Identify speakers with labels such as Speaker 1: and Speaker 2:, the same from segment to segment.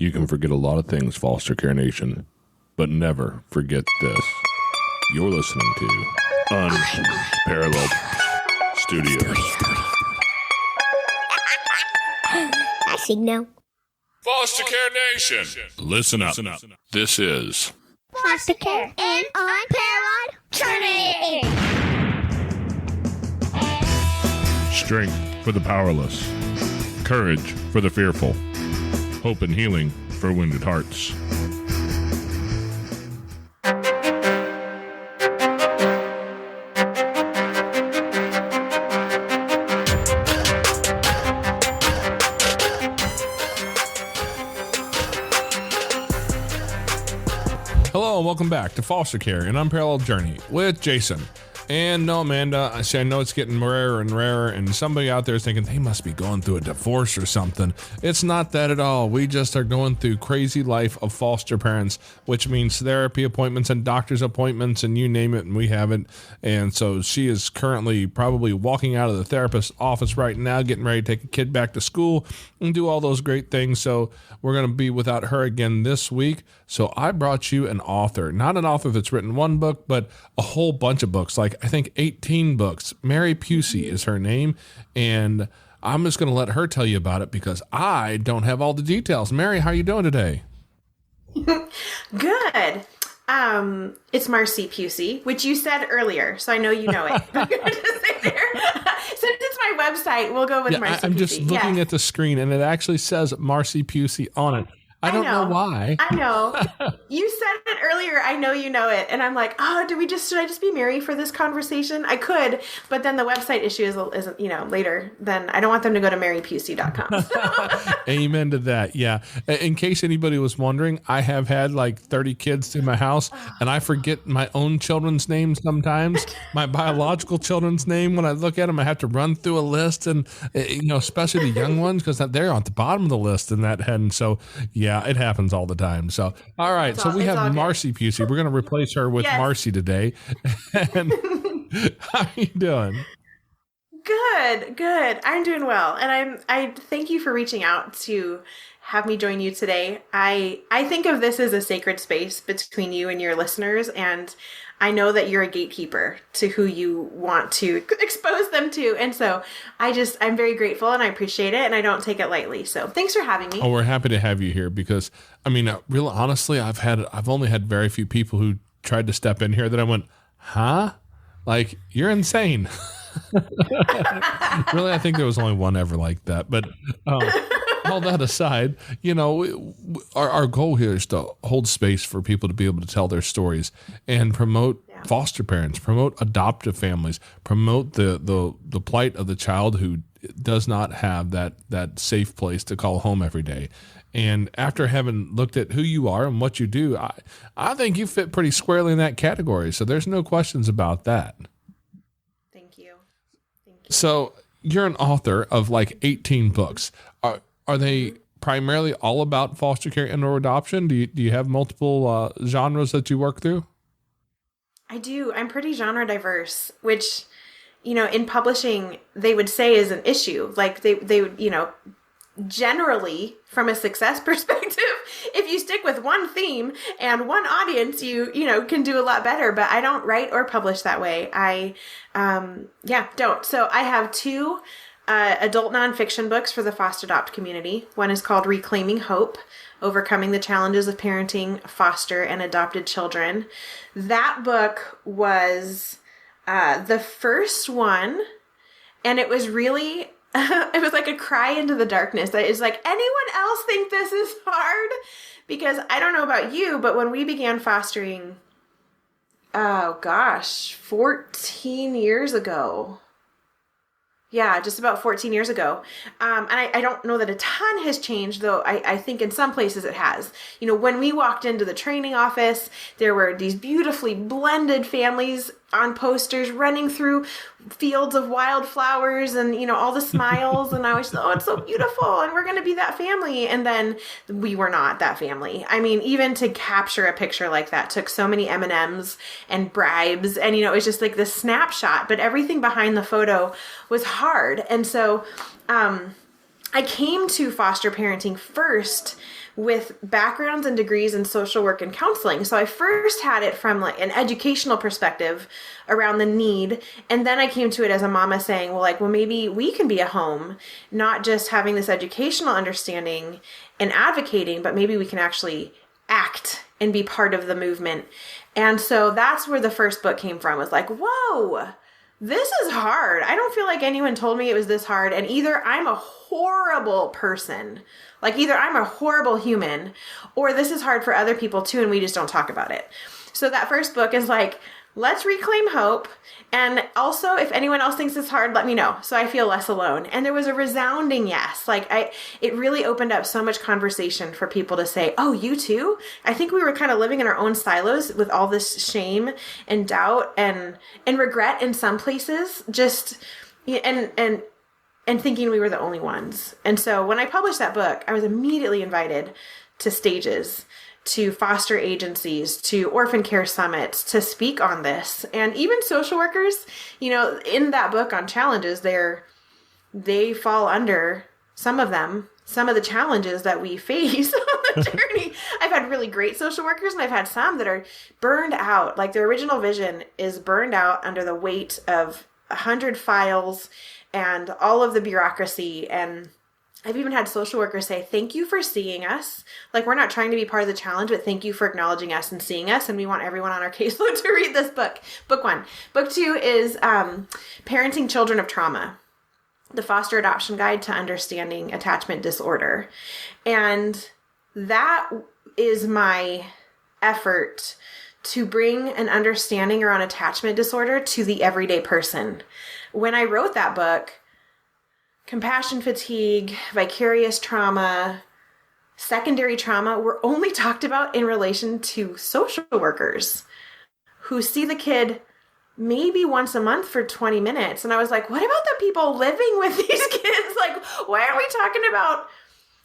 Speaker 1: You can forget a lot of things, Foster Care Nation, but never forget this. You're listening to Unparalleled Studios.
Speaker 2: No.
Speaker 1: Foster Care Nation, listen up. This is
Speaker 2: Foster Care and Unparalleled Journey.
Speaker 1: strength for the powerless, courage for the fearful, hope and healing for wounded hearts. Hello and welcome back to Foster Care, an Unparalleled Journey with Jason. And no, Amanda, I know it's getting rarer and rarer, and somebody out there is thinking they must be going through a divorce or something. It's not that at all. We just are going through crazy life of foster parents, which means therapy appointments and doctor's appointments and you name it, and we have it. And so she is currently probably walking out of the therapist's office right now, getting ready to take a kid back to school and do all those great things. So we're going to be without her again this week. So I brought you an author, not an author that's written one book, but a whole bunch of books, like I think 18 books. Mary Pusey is her name, and I'm just going to let her tell you about it because I don't have all the details. Mary, how are you doing today?
Speaker 3: Good. It's Marcy Pusey, which you said earlier, so I know you know it. I'm going to say there. Since it's my website, we'll go with Marcy Pusey.
Speaker 1: I'm just looking at the screen, and it actually says Marcy Pusey on it. I don't know why.
Speaker 3: I know. You said it earlier. I know you know it. And I'm like, oh, should I just be Mary for this conversation? I could, but then the website issue is later. Then I don't want them to go to marypusey.com.
Speaker 1: Amen to that. Yeah. In case anybody was wondering, I have had like 30 kids in my house, and I forget my own children's names sometimes, my biological children's name. When I look at them, I have to run through a list, and especially the young ones, because they're on the bottom of the list in that head. And so, yeah, it happens all the time. So, all right. So we have Marcy Pusey. We're going to replace her with Marcy today. And how are you doing?
Speaker 3: Good. I'm doing well. And I thank you for reaching out to have me join you today. I think of this as a sacred space between you and your listeners. And I know that you're a gatekeeper to who you want to expose them to. And so I'm very grateful and I appreciate it, and I don't take it lightly. So thanks for having me.
Speaker 1: Oh, we're happy to have you here because, real honestly, I've only had very few people who tried to step in here that I went, huh? Like, you're insane. Really, I think there was only one ever like that. But all that aside, our goal here is to hold space for people to be able to tell their stories and promote foster parents, promote adoptive families, promote the plight of the child who does not have that safe place to call home every day. And after having looked at who you are and what you do, I think you fit pretty squarely in that category. So there's no questions about that.
Speaker 3: Thank you.
Speaker 1: So you're an author of like 18 books. Are they primarily all about foster care and or adoption? Do you have multiple genres that you work through?
Speaker 3: I do. I'm pretty genre diverse, which, in publishing, they would say is an issue. Like they would, generally from a success perspective, if you stick with one theme and one audience, you can do a lot better. But I don't write or publish that way. I don't. So I have two adult nonfiction books for the foster adopt community. One is called Reclaiming Hope, Overcoming the Challenges of Parenting Foster and Adopted Children. That book was the first one, and it was really, it was like a cry into the darkness. It's like, anyone else think this is hard? Because I don't know about you, but when we began fostering, 14 years ago, yeah, just about 14 years ago. And I don't know that a ton has changed, though I think in some places it has. When we walked into the training office, there were these beautifully blended families on posters running through fields of wildflowers and, all the smiles. And I was, oh, it's so beautiful. And we're going to be that family. And then we were not that family. Even to capture a picture like that took so many M&Ms and bribes. And, it was just like this snapshot, but everything behind the photo was hard. And so, I came to foster parenting first with backgrounds and degrees in social work and counseling. So I first had it from like an educational perspective around the need. And then I came to it as a mama saying, well, maybe we can be a home, not just having this educational understanding and advocating, but maybe we can actually act and be part of the movement. And so that's where the first book came from, was like, whoa, this is hard. I don't feel like anyone told me it was this hard. And either I'm a horrible person, like either I'm a horrible human, or this is hard for other people too, and we just don't talk about it. So that first book is like, let's reclaim hope. And also, if anyone else thinks it's hard, let me know, so I feel less alone. And there was a resounding yes. It really opened up so much conversation for people to say, oh, you too? I think we were kind of living in our own silos with all this shame and doubt and regret in some places, just, and thinking we were the only ones. And so when I published that book, I was immediately invited to stages, to foster agencies, to orphan care summits to speak on this. And even social workers, in that book on challenges, they fall under some of the challenges that we face on the journey. I've had really great social workers, and I've had some that are burned out. Like their original vision is burned out under the weight of 100 files and all of the bureaucracy. And I've even had social workers say, thank you for seeing us. Like, we're not trying to be part of the challenge, but thank you for acknowledging us and seeing us. And we want everyone on our caseload to read this book. Book 1. Book 2 is Parenting Children of Trauma, the Foster Adoption Guide to Understanding Attachment Disorder. And that is my effort to bring an understanding around attachment disorder to the everyday person. When I wrote that book, compassion fatigue, vicarious trauma, secondary trauma were only talked about in relation to social workers who see the kid maybe once a month for 20 minutes. And I was like, what about the people living with these kids? Like, why aren't we talking about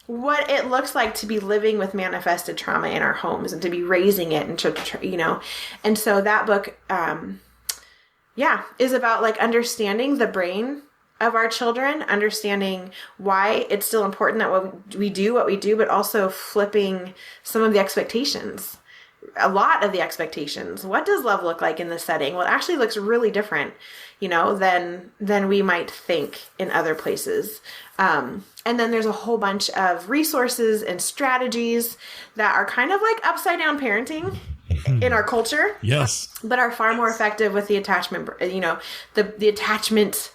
Speaker 3: what it looks like to be living with manifested trauma in our homes and to be raising it and to and so that book, is about like understanding the brain of our children, understanding why it's still important that what we do, but also flipping some of the expectations, a lot of the expectations. What does love look like in this setting? Well, it actually looks really different, than we might think in other places. And then there's a whole bunch of resources and strategies that are kind of like upside down parenting in our culture.
Speaker 1: Yes.
Speaker 3: But are far more effective with the attachment, the attachment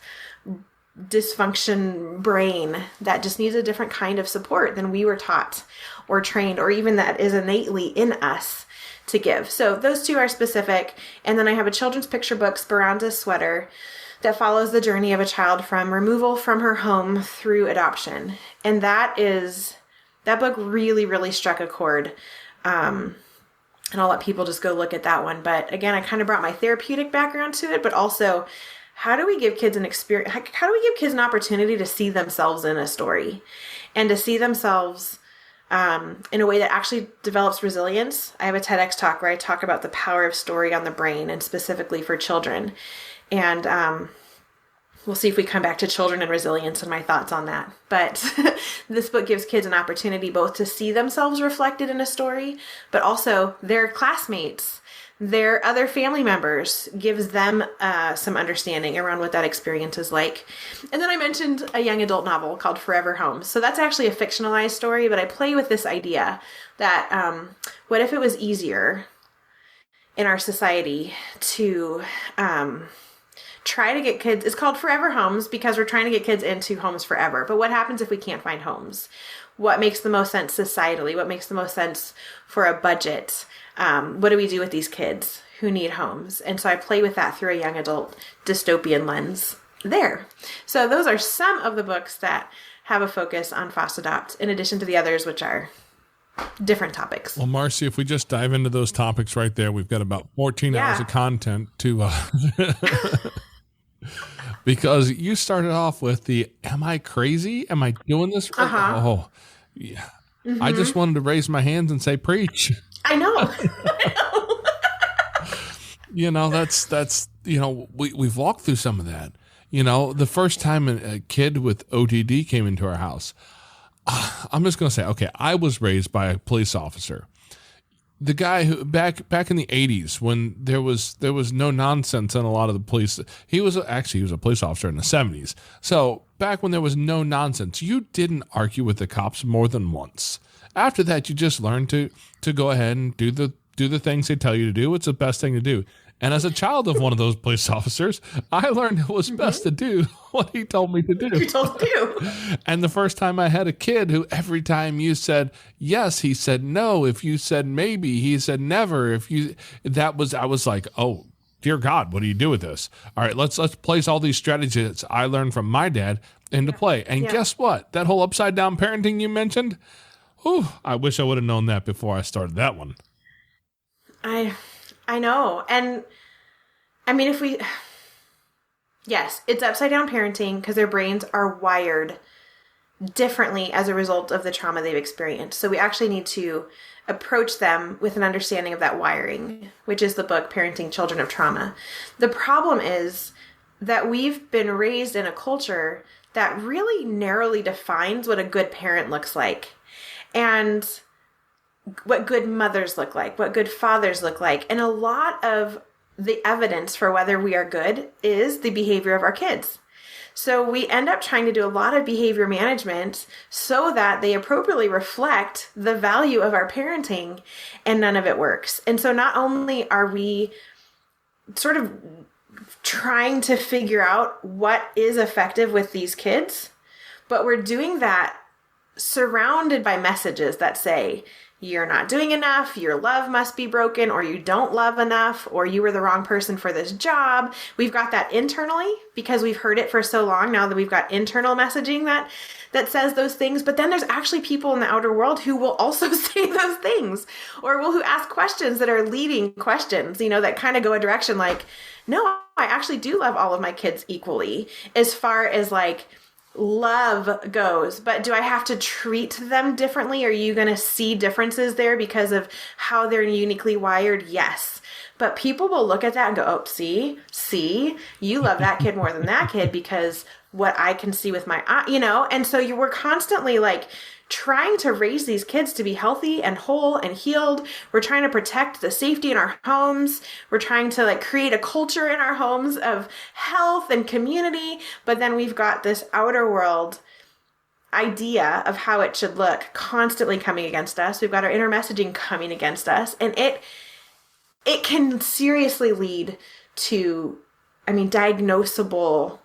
Speaker 3: dysfunction brain that just needs a different kind of support than we were taught or trained, or even that is innately in us to give. So those two are specific. And then I have a children's picture book, Speranza's Sweater, that follows the journey of a child from removal from her home through adoption. And that book really, really struck a chord. And I'll let people just go look at that one. But again, I kind of brought my therapeutic background to it, but also how do we give kids an experience? How do we give kids an opportunity to see themselves in a story and to see themselves in a way that actually develops resilience? I have a TEDx talk where I talk about the power of story on the brain and specifically for children. And we'll see if we come back to children and resilience and my thoughts on that. But this book gives kids an opportunity both to see themselves reflected in a story, but also their classmates, their other family members, gives them some understanding around what that experience is like. And then I mentioned a young adult novel called Forever Home. So that's actually a fictionalized story, but I play with this idea that what if it was easier in our society to try to get kids, it's called Forever Homes because we're trying to get kids into homes forever. But what happens if we can't find homes? What makes the most sense societally? What makes the most sense for a budget? What do we do with these kids who need homes? And so I play with that through a young adult dystopian lens there. So those are some of the books that have a focus on FOSS-ADOPT, in addition to the others, which are different topics.
Speaker 1: Well, Marcy, if we just dive into those topics right there, we've got about 14 hours of content to because you started off with the, am I crazy? Am I doing this right? Oh, yeah. Mm-hmm. I just wanted to raise my hands and say, preach.
Speaker 3: I know.
Speaker 1: That's we've walked through some of that. The first time a kid with ODD came into our house, I'm just going to say, okay, I was raised by a police officer. The guy who back in the 80s when there was no nonsense in a lot of the police, he was a police officer in the 70s. So back when there was no nonsense, you didn't argue with the cops more than once. After that, you just learned to go ahead and do the things they tell you to do. It's the best thing to do. And as a child of one of those police officers, I learned it was best to do what he told me to do.
Speaker 3: You told you.
Speaker 1: And the first time I had a kid who every time you said yes, he said no. If you said maybe, he said never. I was like, oh, dear God, what do you do with this? All right, let's place all these strategies I learned from my dad into play. And guess what? That whole upside down parenting you mentioned, I wish I would have known that before I started that one.
Speaker 3: I know. And I mean, yes, it's upside down parenting because their brains are wired differently as a result of the trauma they've experienced. So we actually need to approach them with an understanding of that wiring, which is the book, Parenting Children of Trauma. The problem is that we've been raised in a culture that really narrowly defines what a good parent looks like. And what good mothers look like, what good fathers look like. And a lot of the evidence for whether we are good is the behavior of our kids. So we end up trying to do a lot of behavior management so that they appropriately reflect the value of our parenting, and none of it works. And so not only are we sort of trying to figure out what is effective with these kids, but we're doing that surrounded by messages that say, you're not doing enough, your love must be broken, or you don't love enough, or you were the wrong person for this job. We've got that internally because we've heard it for so long now that we've got internal messaging that says those things. But then there's actually people in the outer world who will also say those things, or who ask questions that are leading questions, that kind of go a direction like, no, I actually do love all of my kids equally as far as love goes, but do I have to treat them differently? Are you going to see differences there because of how they're uniquely wired? Yes. But people will look at that and go, oh, see, you love that kid more than that kid because what I can see with my eye, and so we're constantly trying to raise these kids to be healthy and whole and healed. We're trying to protect the safety in our homes. We're trying to create a culture in our homes of health and community. But then we've got this outer world idea of how it should look constantly coming against us. We've got our inner messaging coming against us. And it can seriously lead to, diagnosable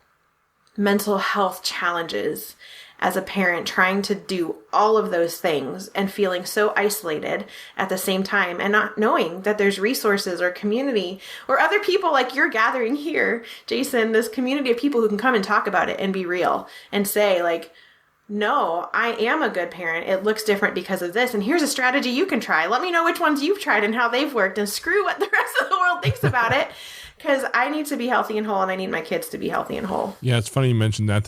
Speaker 3: mental health challenges as a parent, trying to do all of those things and feeling so isolated at the same time, and not knowing that there's resources or community or other people like you're gathering here, Jason, this community of people who can come and talk about it and be real and say no, I am a good parent. It looks different because of this. And here's a strategy you can try. Let me know which ones you've tried and how they've worked, and screw what the rest of the world thinks about it. Because I need to be healthy and whole, and I need my kids to be healthy and whole.
Speaker 1: Yeah, it's funny you mentioned that.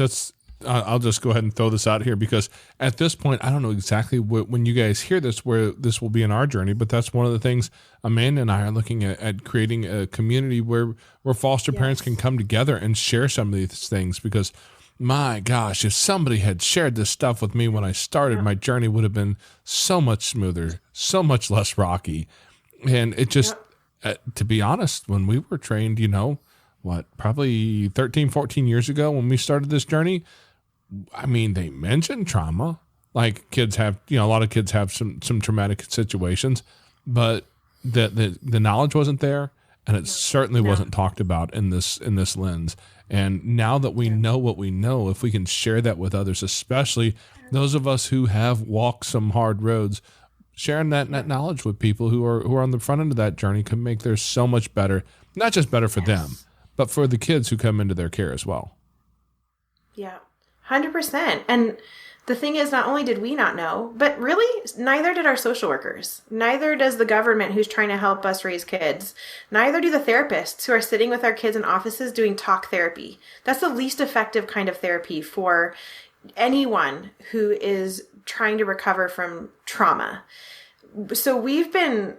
Speaker 1: I'll just go ahead and throw this out here because at this point, I don't know exactly when you guys hear this, where this will be in our journey, but that's one of the things Amanda and I are looking at creating a community where foster parents can come together and share some of these things, because my gosh, if somebody had shared this stuff with me when I started, my journey would have been so much smoother, so much less rocky. And it just, to be honest, when we were trained, probably 13, 14 years ago when we started this journey, they mentioned trauma. Kids have, a lot of kids have some traumatic situations, but the knowledge wasn't there, and it certainly wasn't talked about in this lens. And now that we know what we know, if we can share that with others, especially those of us who have walked some hard roads, sharing that knowledge with people who are on the front end of that journey can make theirs so much better. Not just better for them, but for the kids who come into their care as well.
Speaker 3: Yeah, 100%. And the thing is, not only did we not know, but really neither did our social workers. Neither does the government who's trying to help us raise kids. Neither do the therapists who are sitting with our kids in offices doing talk therapy. That's the least effective kind of therapy for anyone who is trying to recover from trauma. So we've been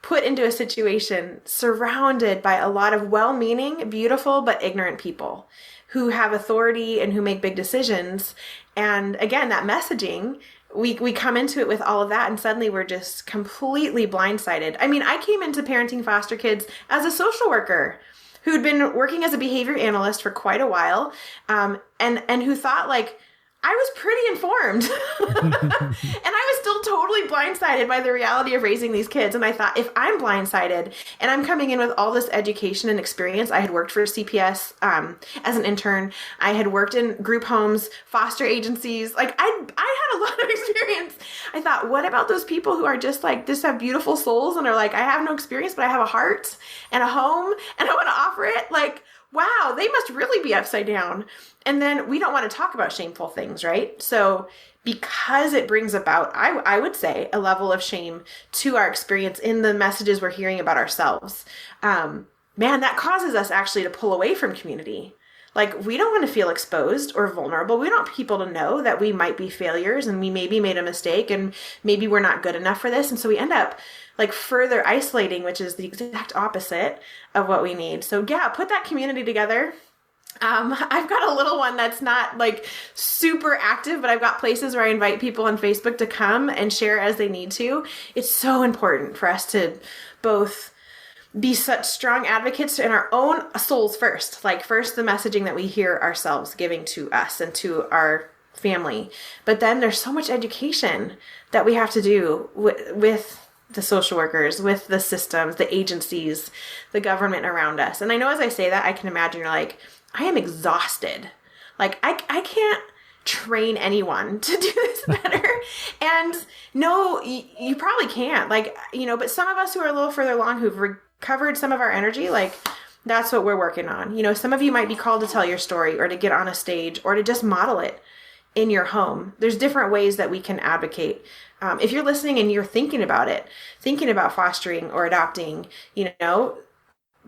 Speaker 3: put into a situation surrounded by a lot of well-meaning, beautiful, but ignorant people who have authority and who make big decisions. And again, that messaging, we come into it with all of that, and suddenly we're just completely blindsided. I mean, I came into parenting foster kids as a social worker who'd been working as a behavior analyst for quite a while, and who thought like, I was pretty informed and I was still totally blindsided by the reality of raising these kids. And I thought, if I'm blindsided and I'm coming in with all this education and experience, I had worked for CPS as an intern. I had worked in group homes, foster agencies. Like I had a lot of experience. I thought, what about those people who are just have beautiful souls and are like, I have no experience, but I have a heart and a home and I want to offer it. Like, wow, they must really be upside down. And then we don't want to talk about shameful things, right? So because it brings about, I would say, a level of shame to our experience in the messages we're hearing about ourselves, man, that causes us actually to pull away from community. Like, we don't want to feel exposed or vulnerable. We don't want people to know that we might be failures and we maybe made a mistake and maybe we're not good enough for this. And so we end up like further isolating, which is the exact opposite of what we need. So yeah, put that community together. I've got a little one that's not like super active, but I've got places where I invite people on Facebook to come and share as they need to. It's so important for us to both be such strong advocates in our own souls first, like first the messaging that we hear ourselves giving to us and to our family. But then there's so much education that we have to do with the social workers, with the systems, the agencies, the government around us. And I know as I say that, I can imagine you're like, I am exhausted. Like, I can't train anyone to do this better. And no, you probably can't. Like, but some of us who are a little further along, who've recovered some of our energy, like, that's what we're working on. Some of you might be called to tell your story or to get on a stage or to just model it in your home. There's different ways that we can advocate. If you're listening and you're thinking about fostering or adopting,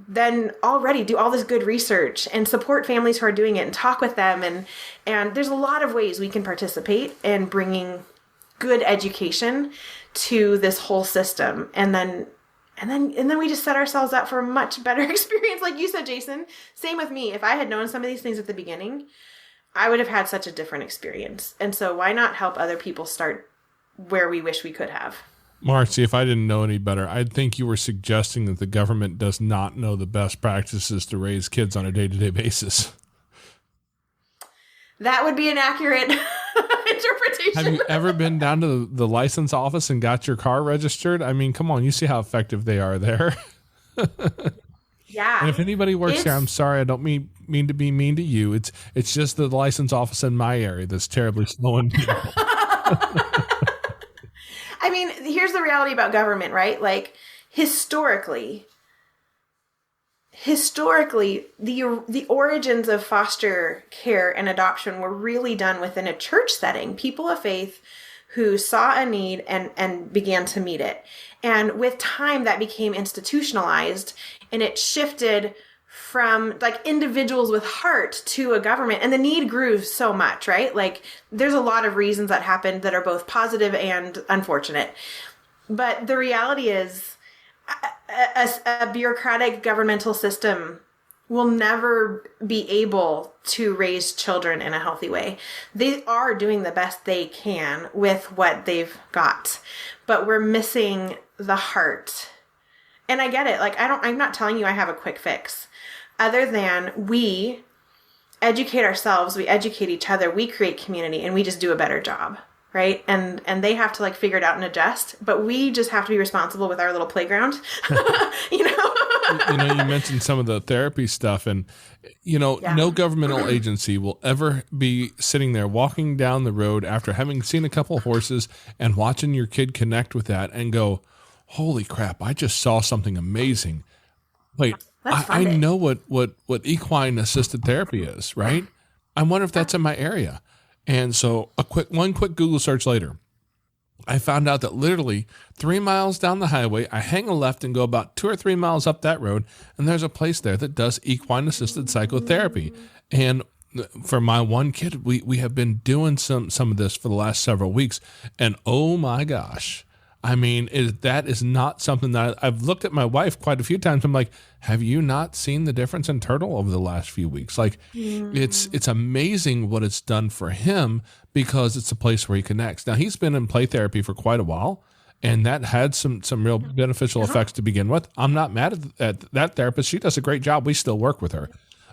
Speaker 3: then already do all this good research and support families who are doing it and talk with them. And there's a lot of ways we can participate in bringing good education to this whole system. And then we just set ourselves up for a much better experience. Like you said, Jason, same with me. If I had known some of these things at the beginning, I would have had such a different experience. And so why not help other people start where we wish we could have?
Speaker 1: Marcy, if I didn't know any better, I'd think you were suggesting that the government does not know the best practices to raise kids on a day-to-day basis.
Speaker 3: That would be an accurate interpretation.
Speaker 1: Have you ever been down to the license office and got your car registered? I mean, come on, you see how effective they are there.
Speaker 3: Yeah.
Speaker 1: And if anybody works there, I'm sorry, I don't mean to be mean to you. It's just the license office in my area that's terribly slow and people.
Speaker 3: I mean, here's the reality about government, right? Like, historically, the origins of foster care and adoption were really done within a church setting. People of faith who saw a need and began to meet it. And with time, that became institutionalized, and it shifted from like individuals with heart to a government, and the need grew so much, right? Like, there's a lot of reasons that happened that are both positive and unfortunate. But the reality is a bureaucratic governmental system will never be able to raise children in a healthy way. They are doing the best they can with what they've got, but we're missing the heart. And I get it. Like, I'm not telling you I have a quick fix. Other than we educate ourselves, we educate each other, we create community, and we just do a better job, right? And they have to like figure it out and adjust, but we just have to be responsible with our little playground,
Speaker 1: You mentioned some of the therapy stuff, and no governmental agency will ever be sitting there walking down the road after having seen a couple of horses and watching your kid connect with that and go, holy crap, I just saw something amazing. Wait, I know what equine assisted therapy is, right? I wonder if that's in my area. And so one quick Google search later, I found out that literally 3 miles down the highway, I hang a left and go about 2 or 3 miles up that road, and there's a place there that does equine assisted psychotherapy. And for my one kid, we have been doing some of this for the last several weeks, and oh my gosh, I mean, that is not something that I've looked at my wife quite a few times. I'm like, have you not seen the difference in Turtle over the last few weeks? Like, it's amazing what it's done for him because it's a place where he connects. Now, he's been in play therapy for quite a while, and that had some real beneficial effects to begin with. I'm not mad at that therapist. She does a great job. We still work with her.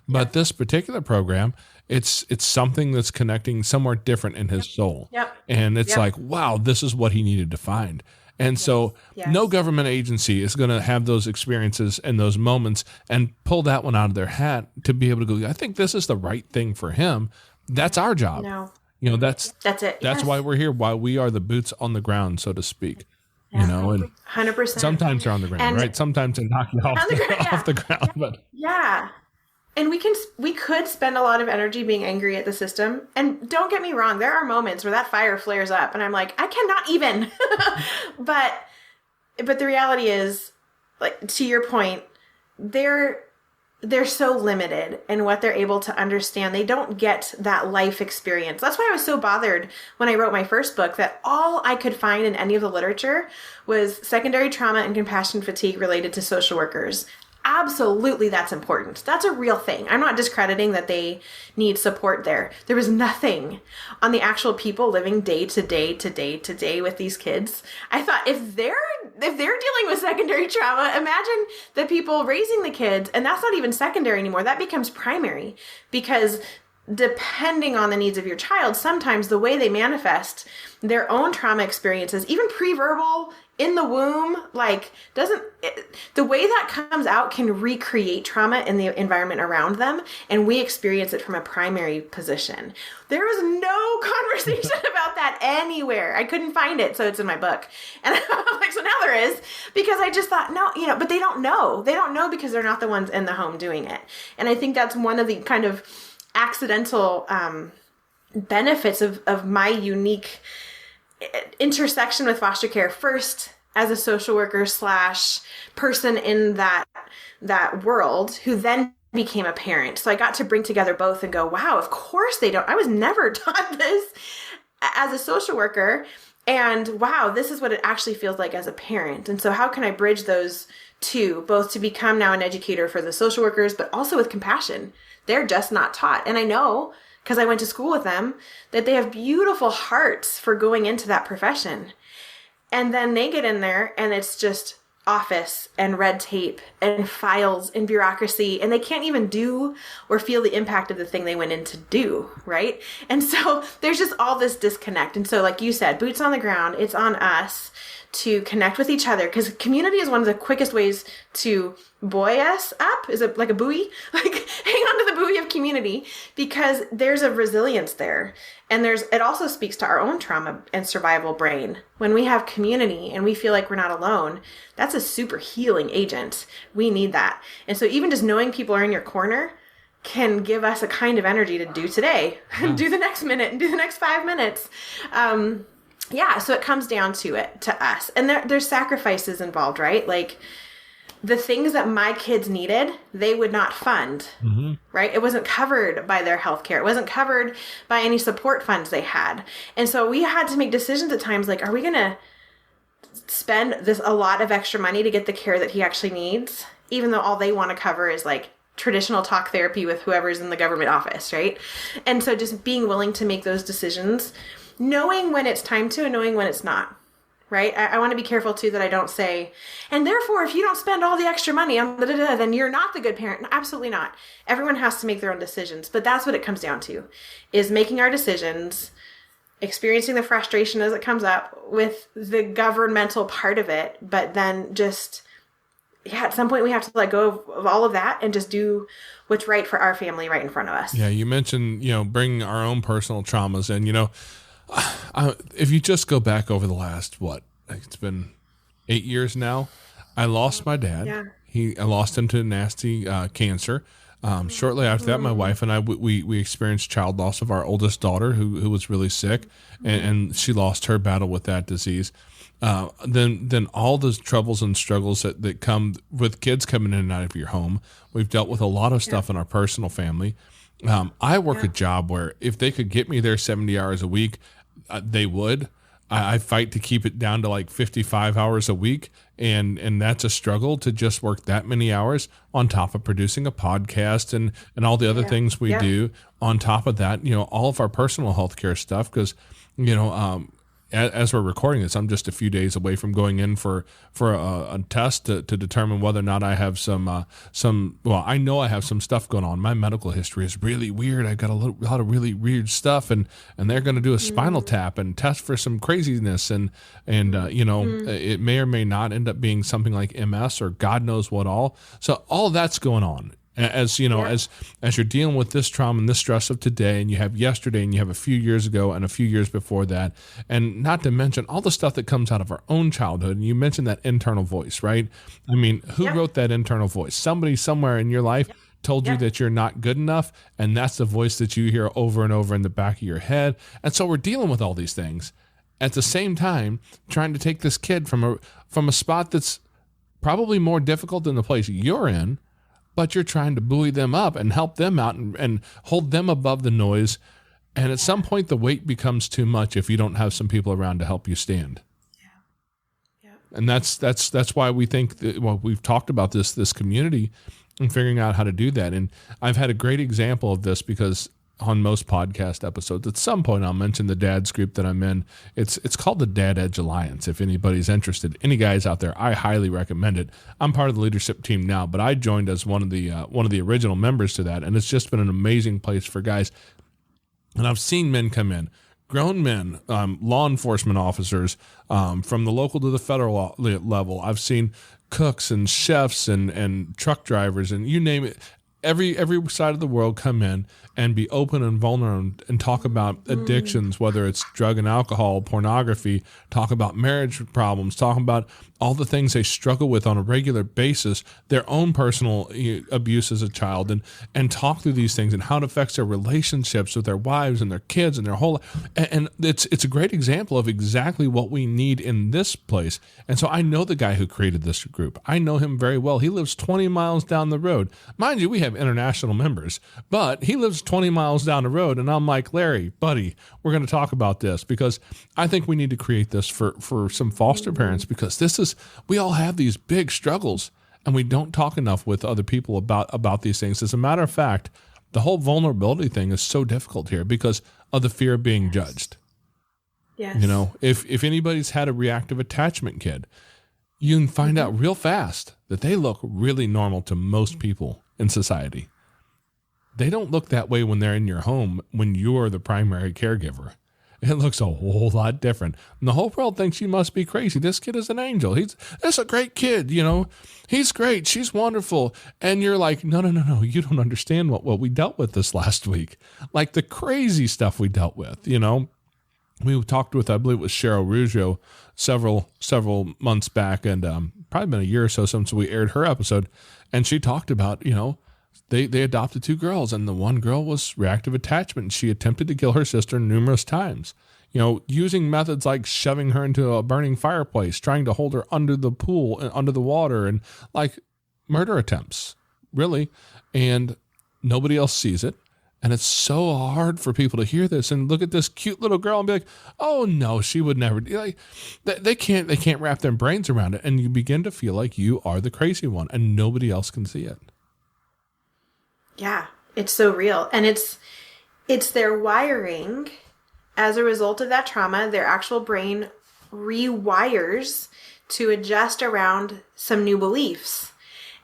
Speaker 1: But this particular program, it's something that's connecting somewhere different in his soul. And it's like, wow, this is what he needed to find. And so no government agency is going to have those experiences and those moments and pull that one out of their hat to be able to go, I think this is the right thing for him. That's our job.
Speaker 3: No.
Speaker 1: You know, that's
Speaker 3: it.
Speaker 1: That's why we're here, why we are the boots on the ground, so to speak. You know, and
Speaker 3: 100%.
Speaker 1: sometimes they're on the ground, right? Sometimes they knock you off the ground. But
Speaker 3: and we could spend a lot of energy being angry at the system. And don't get me wrong, there are moments where that fire flares up and I'm like, I cannot even. but the reality is, like, to your point, they're so limited in what they're able to understand. They don't get that life experience. That's why I was so bothered when I wrote my first book that all I could find in any of the literature was secondary trauma and compassion fatigue related to social workers. Absolutely, that's important. That's a real thing. I'm not discrediting that they need support there. There was nothing on the actual people living day to day to day to day with these kids. I thought if they're dealing with secondary trauma, imagine the people raising the kids, and that's not even secondary anymore. That becomes primary, because depending on the needs of your child, sometimes the way they manifest their own trauma experiences, even pre-verbal, in the womb, the way that comes out can recreate trauma in the environment around them, and we experience it from a primary position. There was no conversation about that anywhere. I couldn't find it, so it's in my book. And I'm like, so now there is, because I just thought, no, but they don't know. They don't know because they're not the ones in the home doing it. And I think that's one of the kind of accidental benefits of my unique intersection with foster care. First, as a social worker / person in that world, who then became a parent. So I got to bring together both and go, wow, of course they don't. I was never taught this as a social worker. And wow, this is what it actually feels like as a parent. And so how can I bridge those two, both to become now an educator for the social workers, but also with compassion? They're just not taught. And I know, because I went to school with them, that they have beautiful hearts for going into that profession. And then they get in there and it's just office and red tape and files and bureaucracy, and they can't even do or feel the impact of the thing they went in to do, right? And so there's just all this disconnect. And so, like you said, boots on the ground, it's on us to connect with each other, because community is one of the quickest ways to buoy us up. Is it like a buoy? Like, hang on to the buoy of community, because there's a resilience there. And it also speaks to our own trauma and survival brain. When we have community and we feel like we're not alone, that's a super healing agent. We need that. And so even just knowing people are in your corner can give us a kind of energy to do today, do the next minute, and do the next 5 minutes. So it comes down to us. And there's sacrifices involved, right? Like, the things that my kids needed, they would not fund, right? It wasn't covered by their healthcare. It wasn't covered by any support funds they had. And so we had to make decisions at times like, are we going to spend a lot of extra money to get the care that he actually needs, even though all they want to cover is like traditional talk therapy with whoever's in the government office, right? And so just being willing to make those decisions, knowing when it's time to and knowing when it's not. Right? I want to be careful too that I don't say, and therefore, if you don't spend all the extra money on then you're not the good parent. No, absolutely not. Everyone has to make their own decisions, but that's what it comes down to, is making our decisions, experiencing the frustration as it comes up with the governmental part of it, but then just, at some point we have to let go of all of that and just do what's right for our family right in front of us.
Speaker 1: Yeah, you mentioned, bringing our own personal traumas in, if you just go back over the last, it's been 8 years now, I lost my dad. Yeah. I lost him to nasty cancer. Shortly after that, my wife and I, we experienced child loss of our oldest daughter who was really sick, and she lost her battle with that disease. Then all those troubles and struggles that come with kids coming in and out of your home. We've dealt with a lot of stuff in our personal family. I work a job where if they could get me there 70 hours a week, they would. I fight to keep it down to like 55 hours a week. And that's a struggle to just work that many hours on top of producing a podcast and all the other things we do on top of that, all of our personal healthcare stuff. Cause, as we're recording this, I'm just a few days away from going in for a test to determine whether or not I have well, I know I have some stuff going on. My medical history is really weird. I got a lot of really weird stuff, and they're going to do a spinal tap and test for some craziness, and it may or may not end up being something like MS or God knows what all. So all that's going on. As you know, as you're dealing with this trauma and this stress of today, and you have yesterday, and you have a few years ago, and a few years before that, and not to mention all the stuff that comes out of our own childhood. And you mentioned that internal voice, right? I mean, who wrote that internal voice? Somebody somewhere in your life told you that you're not good enough, and that's the voice that you hear over and over in the back of your head. And so we're dealing with all these things at the same time, trying to take this kid from a spot that's probably more difficult than the place you're in. But you're trying to buoy them up and help them out and hold them above the noise. And at some point, the weight becomes too much if you don't have some people around to help you stand. Yeah. And that's why we think that, we've talked about this community and figuring out how to do that. And I've had a great example of this because on most podcast episodes, at some point I'll mention the dads group that I'm in. It's called the Dad Edge Alliance. If anybody's interested, any guys out there, I highly recommend it. I'm part of the leadership team now, but I joined as one of the original members to that, and it's just been an amazing place for guys. And I've seen men come in, grown men, law enforcement officers, from the local to the federal level. I've seen cooks and chefs and truck drivers and you name it. Every side of the world come in and be open and vulnerable and talk about addictions, whether it's drug and alcohol, pornography, talk about marriage problems, talk about all the things they struggle with on a regular basis, their own personal abuse as a child, and talk through these things and how it affects their relationships with their wives and their kids and their whole life. And it's a great example of exactly what we need in this place. And so I know the guy who created this group. I know him very well. He lives 20 miles down the road. Mind you, we have international members, but he lives 20 miles down the road. And I'm like, Larry, buddy, we're going to talk about this because I think we need to create this for some foster parents, because we all have these big struggles and we don't talk enough with other people about these things. As a matter of fact, the whole vulnerability thing is so difficult here because of the fear of being judged.
Speaker 3: Yes.
Speaker 1: If anybody's had a reactive attachment kid, you can find out real fast that they look really normal to most people in society. They don't look that way when they're in your home, when you're the primary caregiver. It looks a whole lot different. And the whole world thinks you must be crazy. This kid is an angel. That's a great kid, He's great. She's wonderful. And you're like, no. You don't understand what we dealt with this last week. Like the crazy stuff we dealt with, We talked with, I believe it was Cheryl Rougeau several months back, and probably been a year or so since we aired her episode. And she talked about, they adopted two girls, and the one girl was reactive attachment. She attempted to kill her sister numerous times, using methods like shoving her into a burning fireplace, trying to hold her under the pool, under the water, and like murder attempts, really. And nobody else sees it. And it's so hard for people to hear this and look at this cute little girl and be like, oh no, she would never. Like, they can't wrap their brains around it. And you begin to feel like you are the crazy one and nobody else can see it.
Speaker 3: Yeah, it's so real. And it's their wiring as a result of that trauma. Their actual brain rewires to adjust around some new beliefs.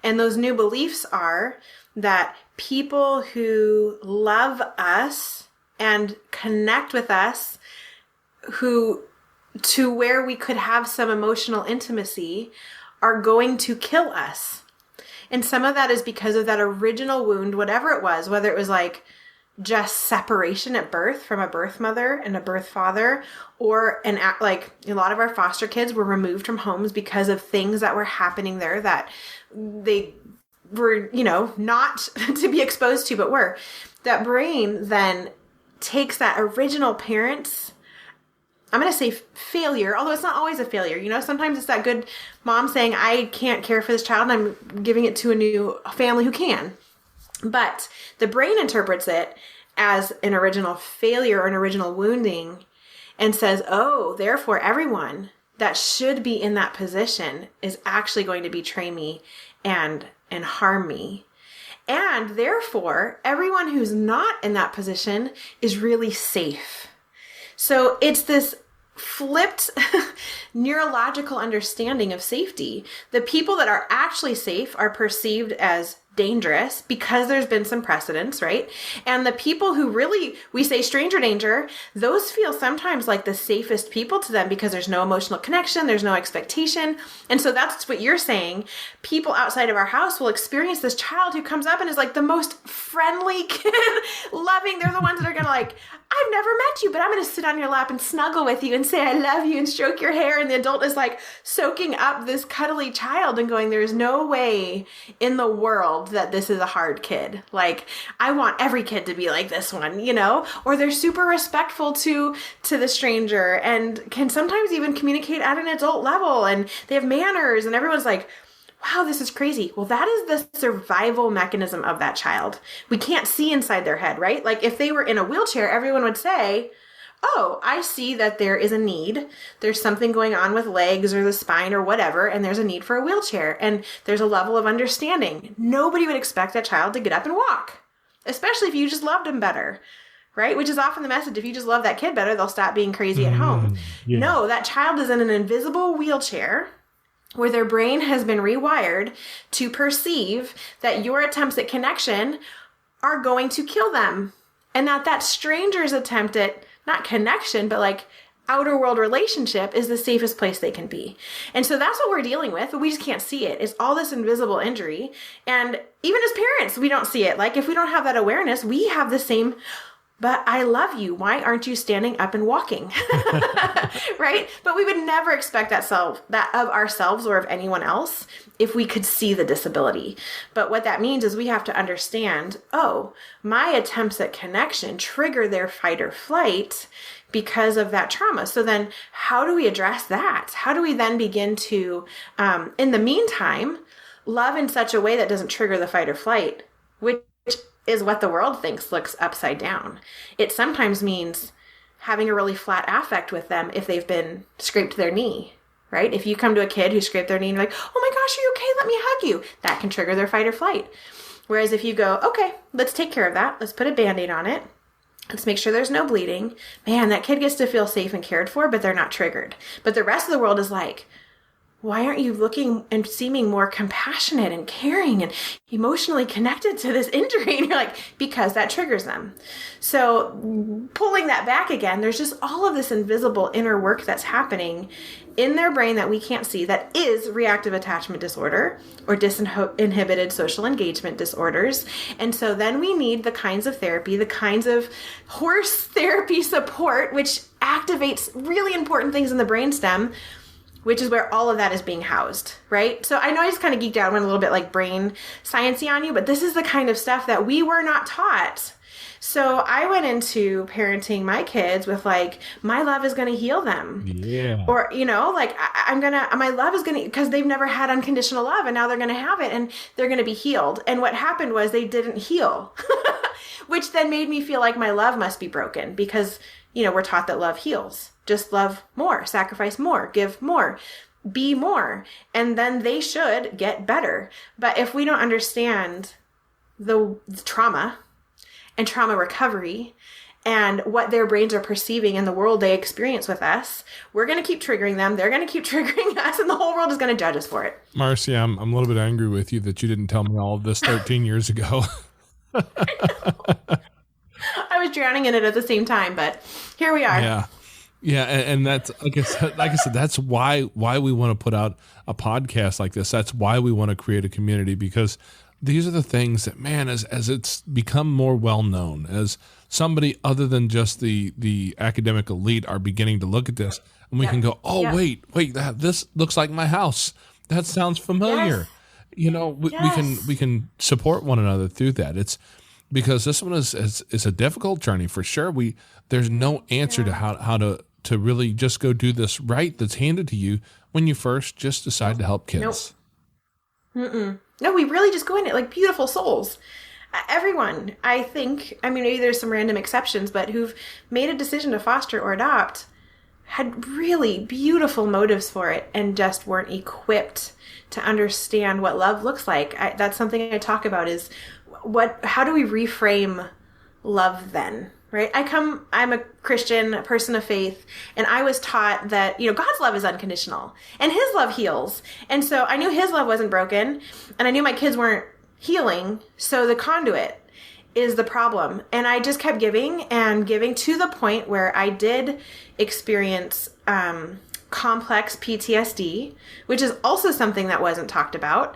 Speaker 3: And those new beliefs are that people who love us and connect with us, to where we could have some emotional intimacy, are going to kill us. And some of that is because of that original wound, whatever it was, whether it was like just separation at birth from a birth mother and a birth father, or like a lot of our foster kids were removed from homes because of things that were happening there that they were, not to be exposed to, but were. That brain then takes that original parent's, I'm going to say failure, although it's not always a failure. Sometimes it's that good mom saying, I can't care for this child and I'm giving it to a new family who can. But the brain interprets it as an original failure or an original wounding. and says, oh, therefore everyone that should be in that position is actually going to betray me and harm me. And therefore, everyone who's not in that position is really safe. So it's this flipped neurological understanding of safety. The people that are actually safe are perceived as dangerous because there's been some precedents, right? And the people who really, we say stranger danger, those feel sometimes like the safest people to them because there's no emotional connection, there's no expectation. And so that's what you're saying. People outside of our house will experience this child who comes up and is like the most friendly kid, loving. They're the ones that are going to like, I've never met you, but I'm going to sit on your lap and snuggle with you and say, I love you and stroke your hair. And the adult is like soaking up this cuddly child and going, there's no way in the world that this is a hard kid. Like, I want every kid to be like this one, you know, or they're super respectful to the stranger and can sometimes even communicate at an adult level and they have manners and everyone's like, wow, this is crazy. Well, that is the survival mechanism of that child. We can't see inside their head, right? Like if they were in a wheelchair, everyone would say, oh, I see that there is a need. There's something going on with legs or the spine or whatever, and there's a need for a wheelchair. And there's a level of understanding. Nobody would expect that child to get up and walk, especially if you just loved them better, right? Which is often the message. If you just love that kid better, they'll stop being crazy at home. Yeah. No, that child is in an invisible wheelchair where their brain has been rewired to perceive that your attempts at connection are going to kill them. And that stranger's attempt at not connection, but like outer world relationship is the safest place they can be. And so that's what we're dealing with, but we just can't see it. It's all this invisible injury. And even as parents, we don't see it. Like if we don't have that awareness, we have the same, but I love you. Why aren't you standing up and walking? Right? But we would never expect that of ourselves or of anyone else if we could see the disability. But what that means is we have to understand, oh, my attempts at connection trigger their fight or flight because of that trauma. So then how do we address that? How do we then begin to, in the meantime, love in such a way that doesn't trigger the fight or flight, which is what the world thinks looks upside down. It sometimes means having a really flat affect with them if they've been scraped their knee, right? If you come to a kid who scraped their knee and you're like, oh my gosh, are you okay? Let me hug you. That can trigger their fight or flight. Whereas if you go, okay, let's take care of that. Let's put a Band-Aid on it. Let's make sure there's no bleeding. Man, that kid gets to feel safe and cared for, but they're not triggered. But the rest of the world is like, why aren't you looking and seeming more compassionate and caring and emotionally connected to this injury? And you're like, because that triggers them. So pulling that back again, there's just all of this invisible inner work that's happening in their brain that we can't see that is reactive attachment disorder or disinhibited social engagement disorders. And so then we need the kinds of therapy, the kinds of horse therapy support, which activates really important things in the brainstem, which is where all of that is being housed, right? So I know I just kind of geeked out, went a little bit like brain science-y on you, but this is the kind of stuff that we were not taught. So I went into parenting my kids with like, my love is going to heal them. Yeah. Or, you know, like my love is going to, because they've never had unconditional love and now they're going to have it and they're going to be healed. And what happened was they didn't heal, which then made me feel like my love must be broken because, you know, we're taught that love heals. Just love more, sacrifice more, give more, be more, and then they should get better. But if we don't understand the trauma and trauma recovery and what their brains are perceiving in the world they experience with us, we're going to keep triggering them. They're going to keep triggering us, and the whole world is going to judge us for it.
Speaker 1: Marcy, I'm a little bit angry with you that you didn't tell me all of this 13 years ago.
Speaker 3: I was drowning in it at the same time, but here we are.
Speaker 1: Yeah. Yeah, and that's like I said, that's why we want to put out a podcast like this. That's why we want to create a community, because these are the things that, man, as it's become more well known, as somebody other than just the academic elite are beginning to look at this, and we can go, oh wait, this looks like my house. That sounds familiar. Yes. You know, we can support one another through that. It's because this one is a difficult journey for sure. There's no answer to how to really just go do this right that's handed to you when you first just decide to help kids.
Speaker 3: Nope. No, we really just go in it like beautiful souls. Everyone, I think, I mean, maybe there's some random exceptions, but who've made a decision to foster or adopt, had really beautiful motives for it and just weren't equipped to understand what love looks like. That's something I talk about is how do we reframe love then? Right? I'm a Christian, a person of faith, and I was taught that, God's love is unconditional and his love heals. And so I knew his love wasn't broken and I knew my kids weren't healing. So the conduit is the problem. And I just kept giving and giving to the point where I did experience complex PTSD, which is also something that wasn't talked about.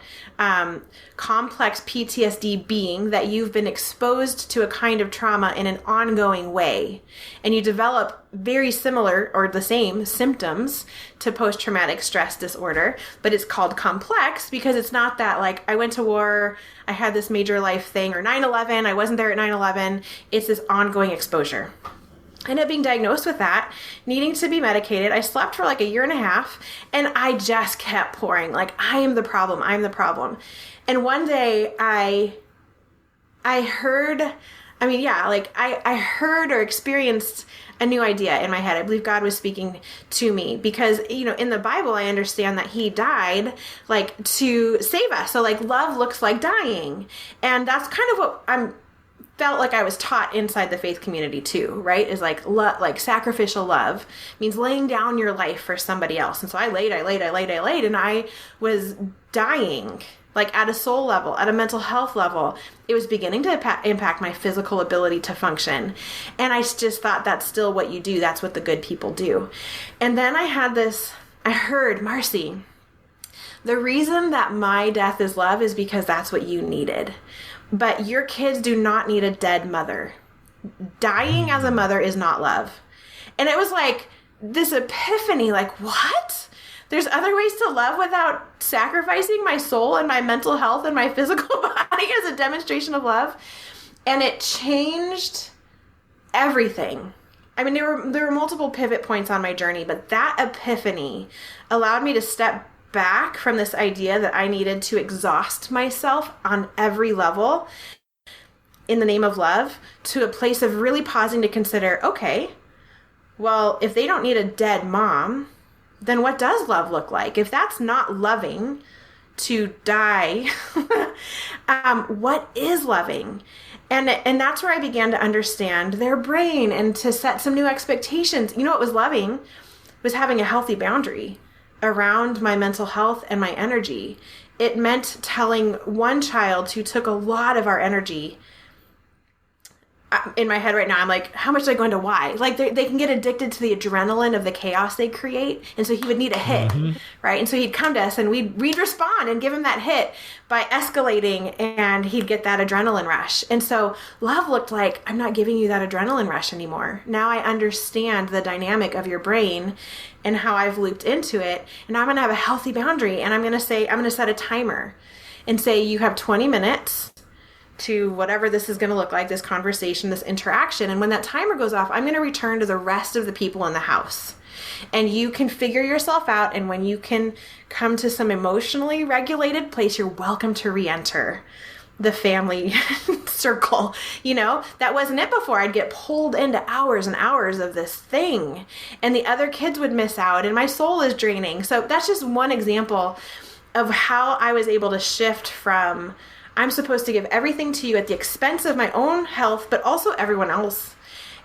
Speaker 3: Complex PTSD being that you've been exposed to a kind of trauma in an ongoing way, and you develop very similar or the same symptoms to post-traumatic stress disorder, but it's called complex because it's not that like I went to war, I had this major life thing, or 9/11, I wasn't there at 9/11. It's this ongoing exposure. I ended up being diagnosed with that, needing to be medicated. I slept for like a year and a half, and I just kept pouring. Like, I am the problem. I'm the problem. And one day I heard, I heard or experienced a new idea in my head. I believe God was speaking to me because, in the Bible, I understand that he died like to save us. So like love looks like dying. And that's kind of what felt like I was taught inside the faith community too, right? Is like sacrificial love means laying down your life for somebody else. And so I laid, and I was dying, like at a soul level, at a mental health level. It was beginning to impact my physical ability to function. And I just thought that's still what you do. That's what the good people do. And then I heard, Marcy, the reason that my death is love is because that's what you needed. But your kids do not need a dead mother. Dying as a mother is not love. And it was like this epiphany, like, what? There's other ways to love without sacrificing my soul and my mental health and my physical body as a demonstration of love. And it changed everything. I mean, there were multiple pivot points on my journey, but that epiphany allowed me to step back from this idea that I needed to exhaust myself on every level in the name of love to a place of really pausing to consider, okay, well, if they don't need a dead mom, then what does love look like? If that's not loving to die, what is loving? And that's where I began to understand their brain and to set some new expectations. What was loving was having a healthy boundary around my mental health and my energy. It meant telling one child who took a lot of our energy. In my head right now, I'm like, how much do I go into why? Like they can get addicted to the adrenaline of the chaos they create. And so he would need a hit, right? And so he'd come to us and we'd respond and give him that hit by escalating, and he'd get that adrenaline rush. And so love looked like, I'm not giving you that adrenaline rush anymore. Now I understand the dynamic of your brain and how I've looped into it. And I'm going to have a healthy boundary. And I'm going to set a timer and say, you have 20 minutes to whatever this is going to look like, this conversation, this interaction. And when that timer goes off, I'm going to return to the rest of the people in the house. And you can figure yourself out. And when you can come to some emotionally regulated place, you're welcome to re-enter the family circle. That wasn't it before. I'd get pulled into hours and hours of this thing, and the other kids would miss out, and my soul is draining. So that's just one example of how I was able to shift from, I'm supposed to give everything to you at the expense of my own health, but also everyone else.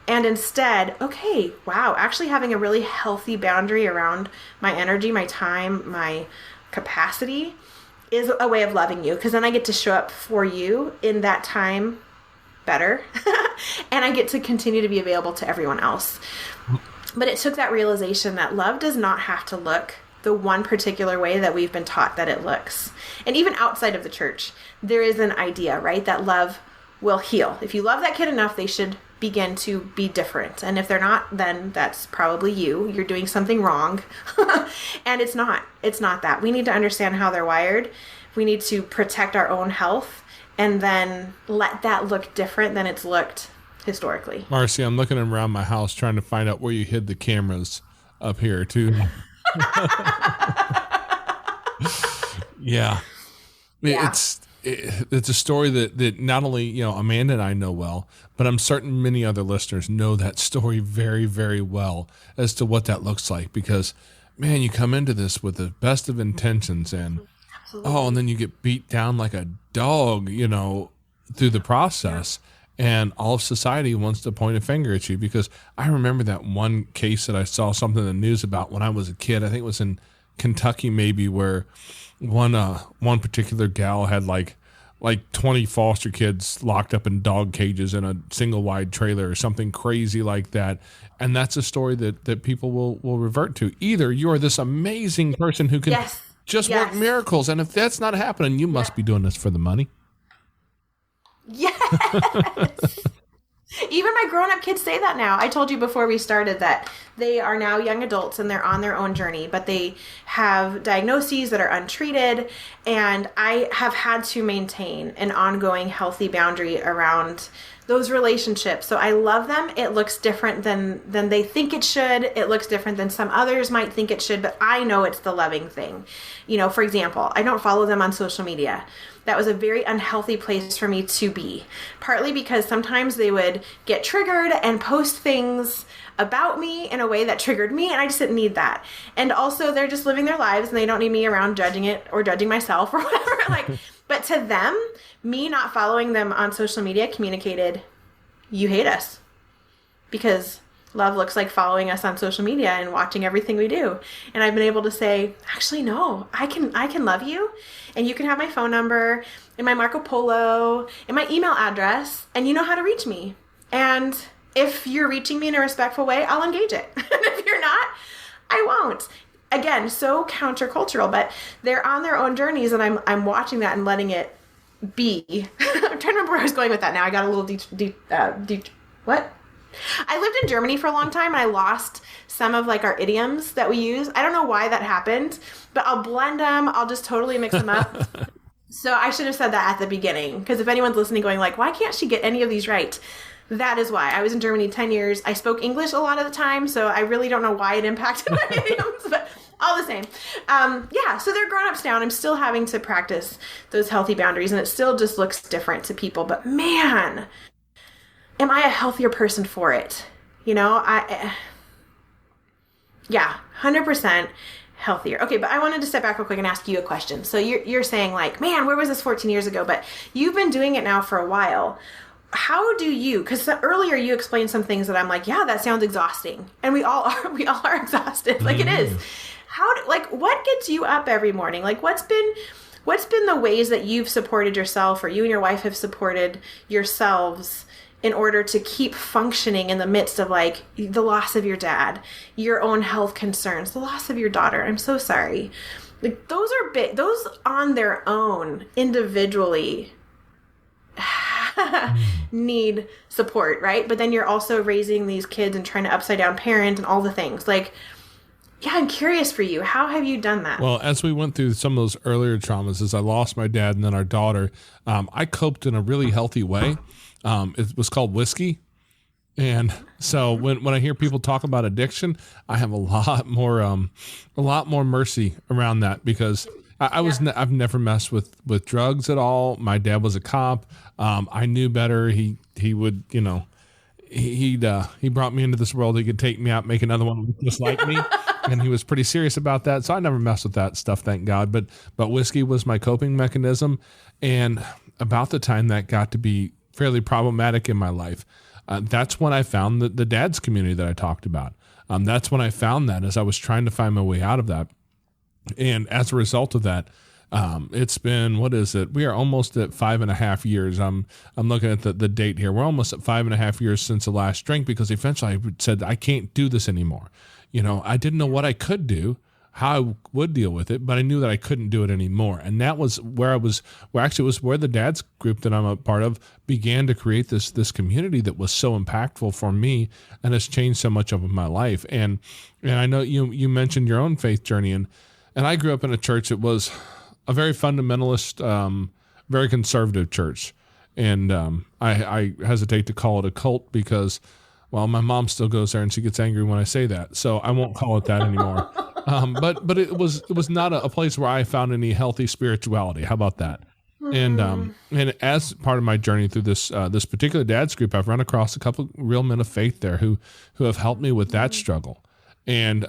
Speaker 3: And instead, okay, wow, actually having a really healthy boundary around my energy, my time, my capacity is a way of loving you, because then I get to show up for you in that time better. And I get to continue to be available to everyone else. But it took that realization that love does not have to look the one particular way that we've been taught that it looks. And even outside of the church, there is an idea, right, that love will heal. If you love that kid enough, they should begin to be different. And if they're not, then that's probably you. You're doing something wrong. And it's not that. We need to understand how they're wired. We need to protect our own health and then let that look different than it's looked historically.
Speaker 1: Marcy, I'm looking around my house trying to find out where you hid the cameras up here too. Yeah.
Speaker 3: Yeah.
Speaker 1: it's a story that not only, you know, Amanda and I know well, but I'm certain many other listeners know that story very, very well as to what that looks like. Because, man, you come into this with the best of intentions and,
Speaker 3: Absolutely.
Speaker 1: and then you get beat down like a dog, you know, through the process. And all of society wants to point a finger at you. Because I remember that one case that I saw something in the news about when I was a kid. I think it was in Kentucky maybe, where one particular gal had like 20 foster kids locked up in dog cages in a single wide trailer or something crazy like that. And that's a story that people will revert to. Either you are this amazing person who can work miracles, and if that's not happening, you must be doing this for the money.
Speaker 3: Yes. Even my grown-up kids say that now. I told you before we started that they are now young adults and they're on their own journey, but they have diagnoses that are untreated, and I have had to maintain an ongoing healthy boundary around those relationships. So I love them. It looks different than they think it should. It looks different than some others might think it should, but I know it's the loving thing. You know, for example, I don't follow them on social media. That was a very unhealthy place for me to be, partly because sometimes they would get triggered and post things about me in a way that triggered me, and I just didn't need that. And also, they're just living their lives and they don't need me around judging it or judging myself or whatever. But to them, me not following them on social media communicated, you hate us. Because love looks like following us on social media and watching everything we do. And I've been able to say, actually, no, I can love you, and you can have my phone number and my Marco Polo and my email address, and you know how to reach me. And if you're reaching me in a respectful way, I'll engage it. And if you're not, I won't. Again, so countercultural, but they're on their own journeys, and I'm watching that and letting it be. I'm trying to remember where I was going with that now. I got a little what? I lived in Germany for a long time, and I lost some of like our idioms that we use. I don't know why that happened, but I'll blend them. I'll just totally mix them up. So I should have said that at the beginning, because if anyone's listening going like, why can't she get any of these right? That is why. I was in Germany 10 years. I spoke English a lot of the time, so I really don't know why it impacted my idioms, but all the same. So they're grown-ups now, and I'm still having to practice those healthy boundaries, and it still just looks different to people. But man, am I a healthier person for it? You know, 100% healthier. Okay, but I wanted to step back real quick and ask you a question. So you're saying like, man, where was this 14 years ago? But you've been doing it now for a while. How do you, because earlier you explained some things that I'm like, yeah, that sounds exhausting. And we all are exhausted. Like it is. What gets you up every morning? Like what's been the ways that you've supported yourself, or you and your wife have supported yourselves in order to keep functioning in the midst of like the loss of your dad, your own health concerns, the loss of your daughter? I'm so sorry. Like those are big, those on their own individually need support, right? But then you're also raising these kids and trying to upside down parent and all the things. Like, yeah, I'm curious for you. How have you done that?
Speaker 1: Well, as we went through some of those earlier traumas, as I lost my dad and then our daughter, I coped in a really healthy way. It was called whiskey. And so when I hear people talk about addiction, I have a lot more mercy around that, because I've never messed with drugs at all. My dad was a cop. I knew better. He would, you know, he brought me into this world. He could take me out, make another one just like me. And he was pretty serious about that. So I never messed with that stuff, thank God. But whiskey was my coping mechanism. And about the time that got to be fairly problematic in my life, that's when I found the dad's community that I talked about. That's when I found that as I was trying to find my way out of that. And as a result of that, it's been, what is it? We are almost at 5.5 years. I'm looking at the date here. We're almost at 5.5 years since the last drink, because eventually I said, I can't do this anymore. You know, I didn't know what I could do, how I would deal with it, but I knew that I couldn't do it anymore. And that was where it was where the dad's group that I'm a part of began to create this community that was so impactful for me and has changed so much of my life. And I know you mentioned your own faith journey, and I grew up in a church that was a very fundamentalist, very conservative church. And I hesitate to call it a cult because, well, my mom still goes there and she gets angry when I say that. So I won't call it that anymore. But it was not a place where I found any healthy spirituality. How about that? And as part of my journey through this particular dad's group, I've run across a couple of real men of faith there who have helped me with that struggle. And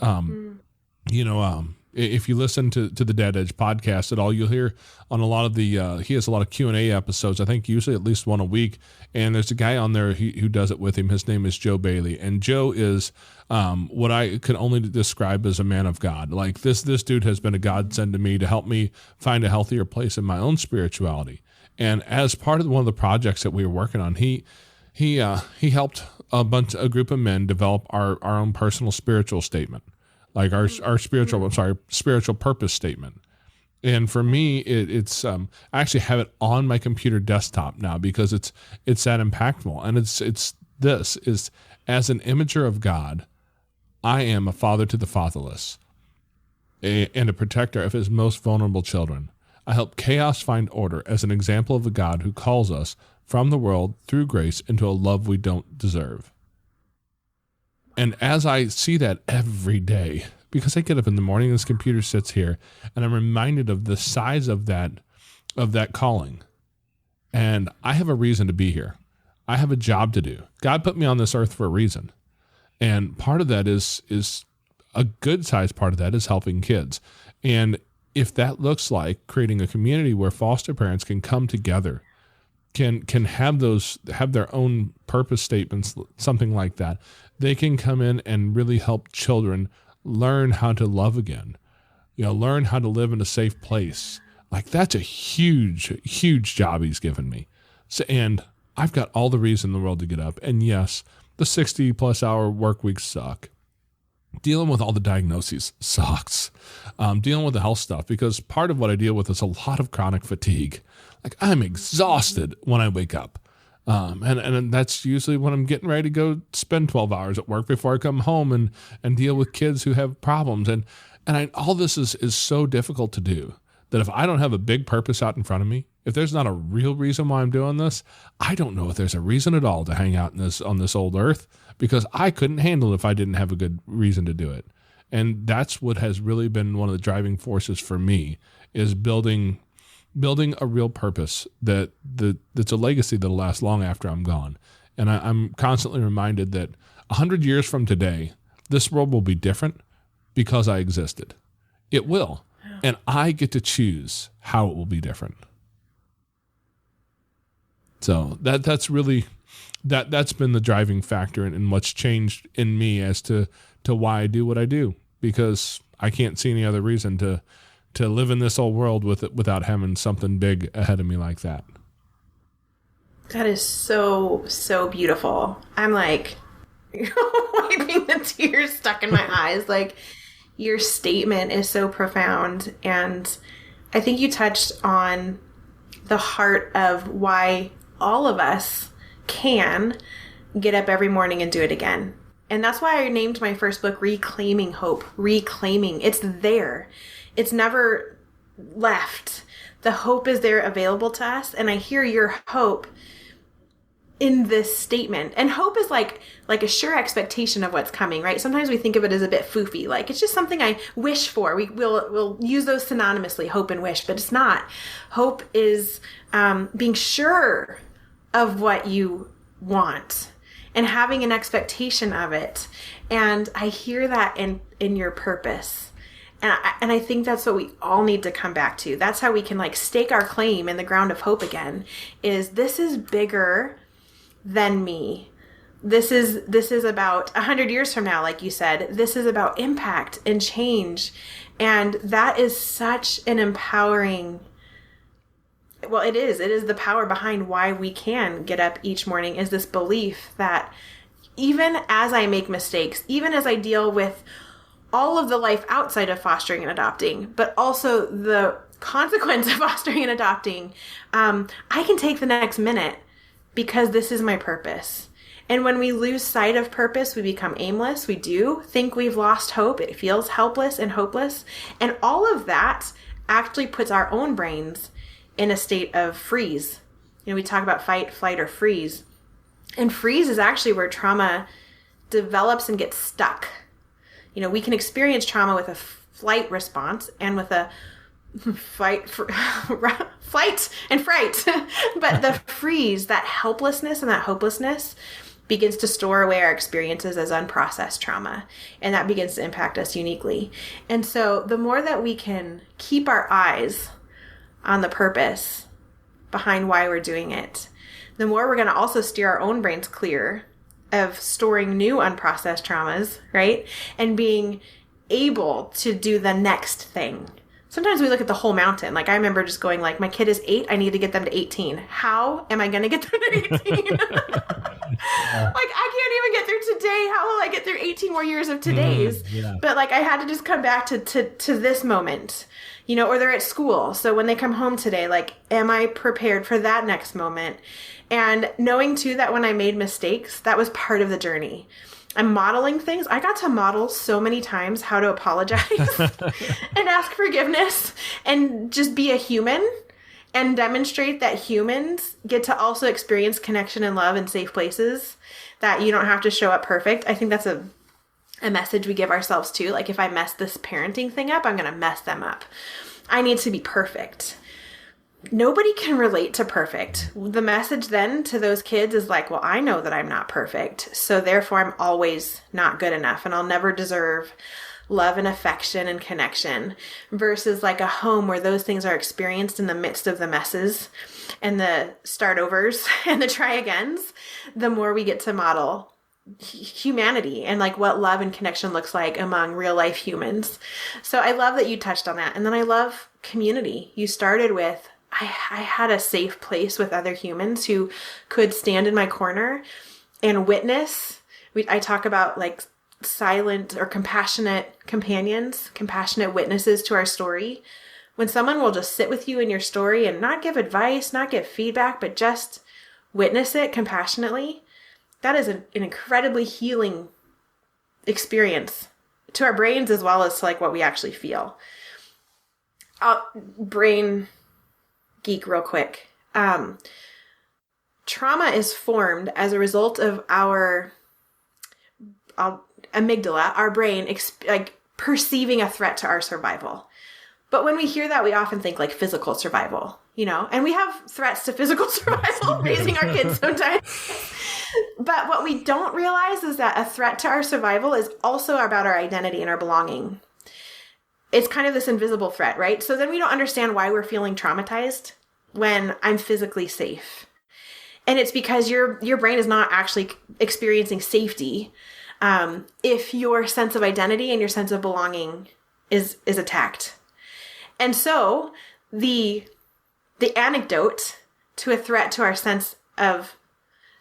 Speaker 1: if you listen to the Dad Edge podcast at all, you'll hear on a lot of the he has a lot of Q&A episodes. I think usually at least one a week. And there's a guy on there who does it with him. His name is Joe Bailey, and Joe is what I can only describe as a man of God. Like this dude has been a godsend to me to help me find a healthier place in my own spirituality. And as part of one of the projects that we were working on, he helped a group of men develop our own personal spiritual statement, like our spiritual purpose statement. And for me, it's I actually have it on my computer desktop now because it's that impactful. And it's this is, as an imager of God, I am a father to the fatherless and a protector of his most vulnerable children. I help chaos find order as an example of a God who calls us from the world through grace into a love we don't deserve. And as I see that every day, because I get up in the morning and this computer sits here, and I'm reminded of the size of that calling. And I have a reason to be here. I have a job to do. God put me on this earth for a reason. And part of that is a good sized part of that is helping kids. And if that looks like creating a community where foster parents can come together, can have their own purpose statements, something like that, they can come in and really help children learn how to love again, learn how to live in a safe place. Like that's a huge, huge job he's given me. So, and I've got all the reason in the world to get up. And yes, the 60+ hour work weeks suck. Dealing with all the diagnoses sucks. Dealing with the health stuff, because part of what I deal with is a lot of chronic fatigue. Like I'm exhausted when I wake up. And that's usually when I'm getting ready to go spend 12 hours at work before I come home and deal with kids who have problems. And all this is so difficult to do that if I don't have a big purpose out in front of me, if there's not a real reason why I'm doing this, I don't know if there's a reason at all to hang out on this old earth, because I couldn't handle it if I didn't have a good reason to do it. And that's what has really been one of the driving forces for me, is building a real purpose that's a legacy that'll last long after I'm gone. And I'm constantly reminded that 100 years from today, this world will be different because I existed. It will. And I get to choose how it will be different. So that's really, that's been the driving factor in what's changed in me as to why I do what I do, because I can't see any other reason to live in this old world without having something big ahead of me like that.
Speaker 3: That is so, so beautiful. I'm like wiping the tears stuck in my eyes. Like, your statement is so profound. And I think you touched on the heart of why all of us can get up every morning and do it again. And that's why I named my first book Reclaiming Hope. Reclaiming. It's there. It's never left. The hope is there available to us. And I hear your hope in this statement. And hope is like a sure expectation of what's coming, right? Sometimes we think of it as a bit foofy. Like it's just something I wish for. We'll use those synonymously, hope and wish, but it's not. Hope is being sure of what you want and having an expectation of it. And I hear that in your purpose. And I think that's what we all need to come back to. That's how we can stake our claim in the ground of hope again, is this is bigger than me. This is about 100 years from now, like you said. This is about impact and change. And that is such an empowering, well, it is the power behind why we can get up each morning, is this belief that even as I make mistakes, even as I deal with all of the life outside of fostering and adopting, but also the consequence of fostering and adopting, I can take the next minute because this is my purpose. And when we lose sight of purpose, we become aimless. We do think we've lost hope. It feels helpless and hopeless. And all of that actually puts our own brains in a state of freeze. We talk about fight, flight, or freeze. And freeze is actually where trauma develops and gets stuck. We can experience trauma with a flight response and with a flight and fright. But the freeze, that helplessness and that hopelessness begins to store away our experiences as unprocessed trauma. And that begins to impact us uniquely. And so the more that we can keep our eyes on the purpose behind why we're doing it, the more we're going to also steer our own brains clear of storing new unprocessed traumas, right? And being able to do the next thing. Sometimes we look at the whole mountain. Like I remember just going like, my kid is 8. I need to get them to 18. How am I going to get them to 18? Like I can't even get through today. How will I get through 18 more years of today's? But like I had to just come back to this moment, you know, or they're at school. So when they come home today, like, am I prepared for that next moment? And knowing too that when I made mistakes, that was part of the journey. I'm modeling things. I got to model so many times how to apologize and ask forgiveness and just be a human and demonstrate that humans get to also experience connection and love in safe places, that you don't have to show up perfect. I think that's a message we give ourselves too. Like if I mess this parenting thing up, I'm going to mess them up. I need to be perfect. Nobody can relate to perfect. The message then to those kids is like, well, I know that I'm not perfect, so therefore I'm always not good enough and I'll never deserve love and affection and connection, versus like a home where those things are experienced in the midst of the messes and the start overs and the try agains. The more we get to model humanity and like what love and connection looks like among real life humans. So I love that you touched on that. And then I love community. You started with, I had a safe place with other humans who could stand in my corner and witness. I talk about like silent or compassionate companions, compassionate witnesses to our story. When someone will just sit with you in your story and not give advice, not give feedback, but just witness it compassionately, that is an incredibly healing experience to our brains as well as to like what we actually feel. Brain geek real quick. Trauma is formed as a result of our amygdala, our brain, like perceiving a threat to our survival. But when we hear that, we often think like physical survival, you know, and we have threats to physical survival raising our kids sometimes. But what we don't realize is that a threat to our survival is also about our identity and our belonging. It's kind of this invisible threat, right? So then we don't understand why we're feeling traumatized when I'm physically safe. And it's because your brain is not actually experiencing safety if your sense of identity and your sense of belonging is attacked. And so the antidote to a threat to our sense of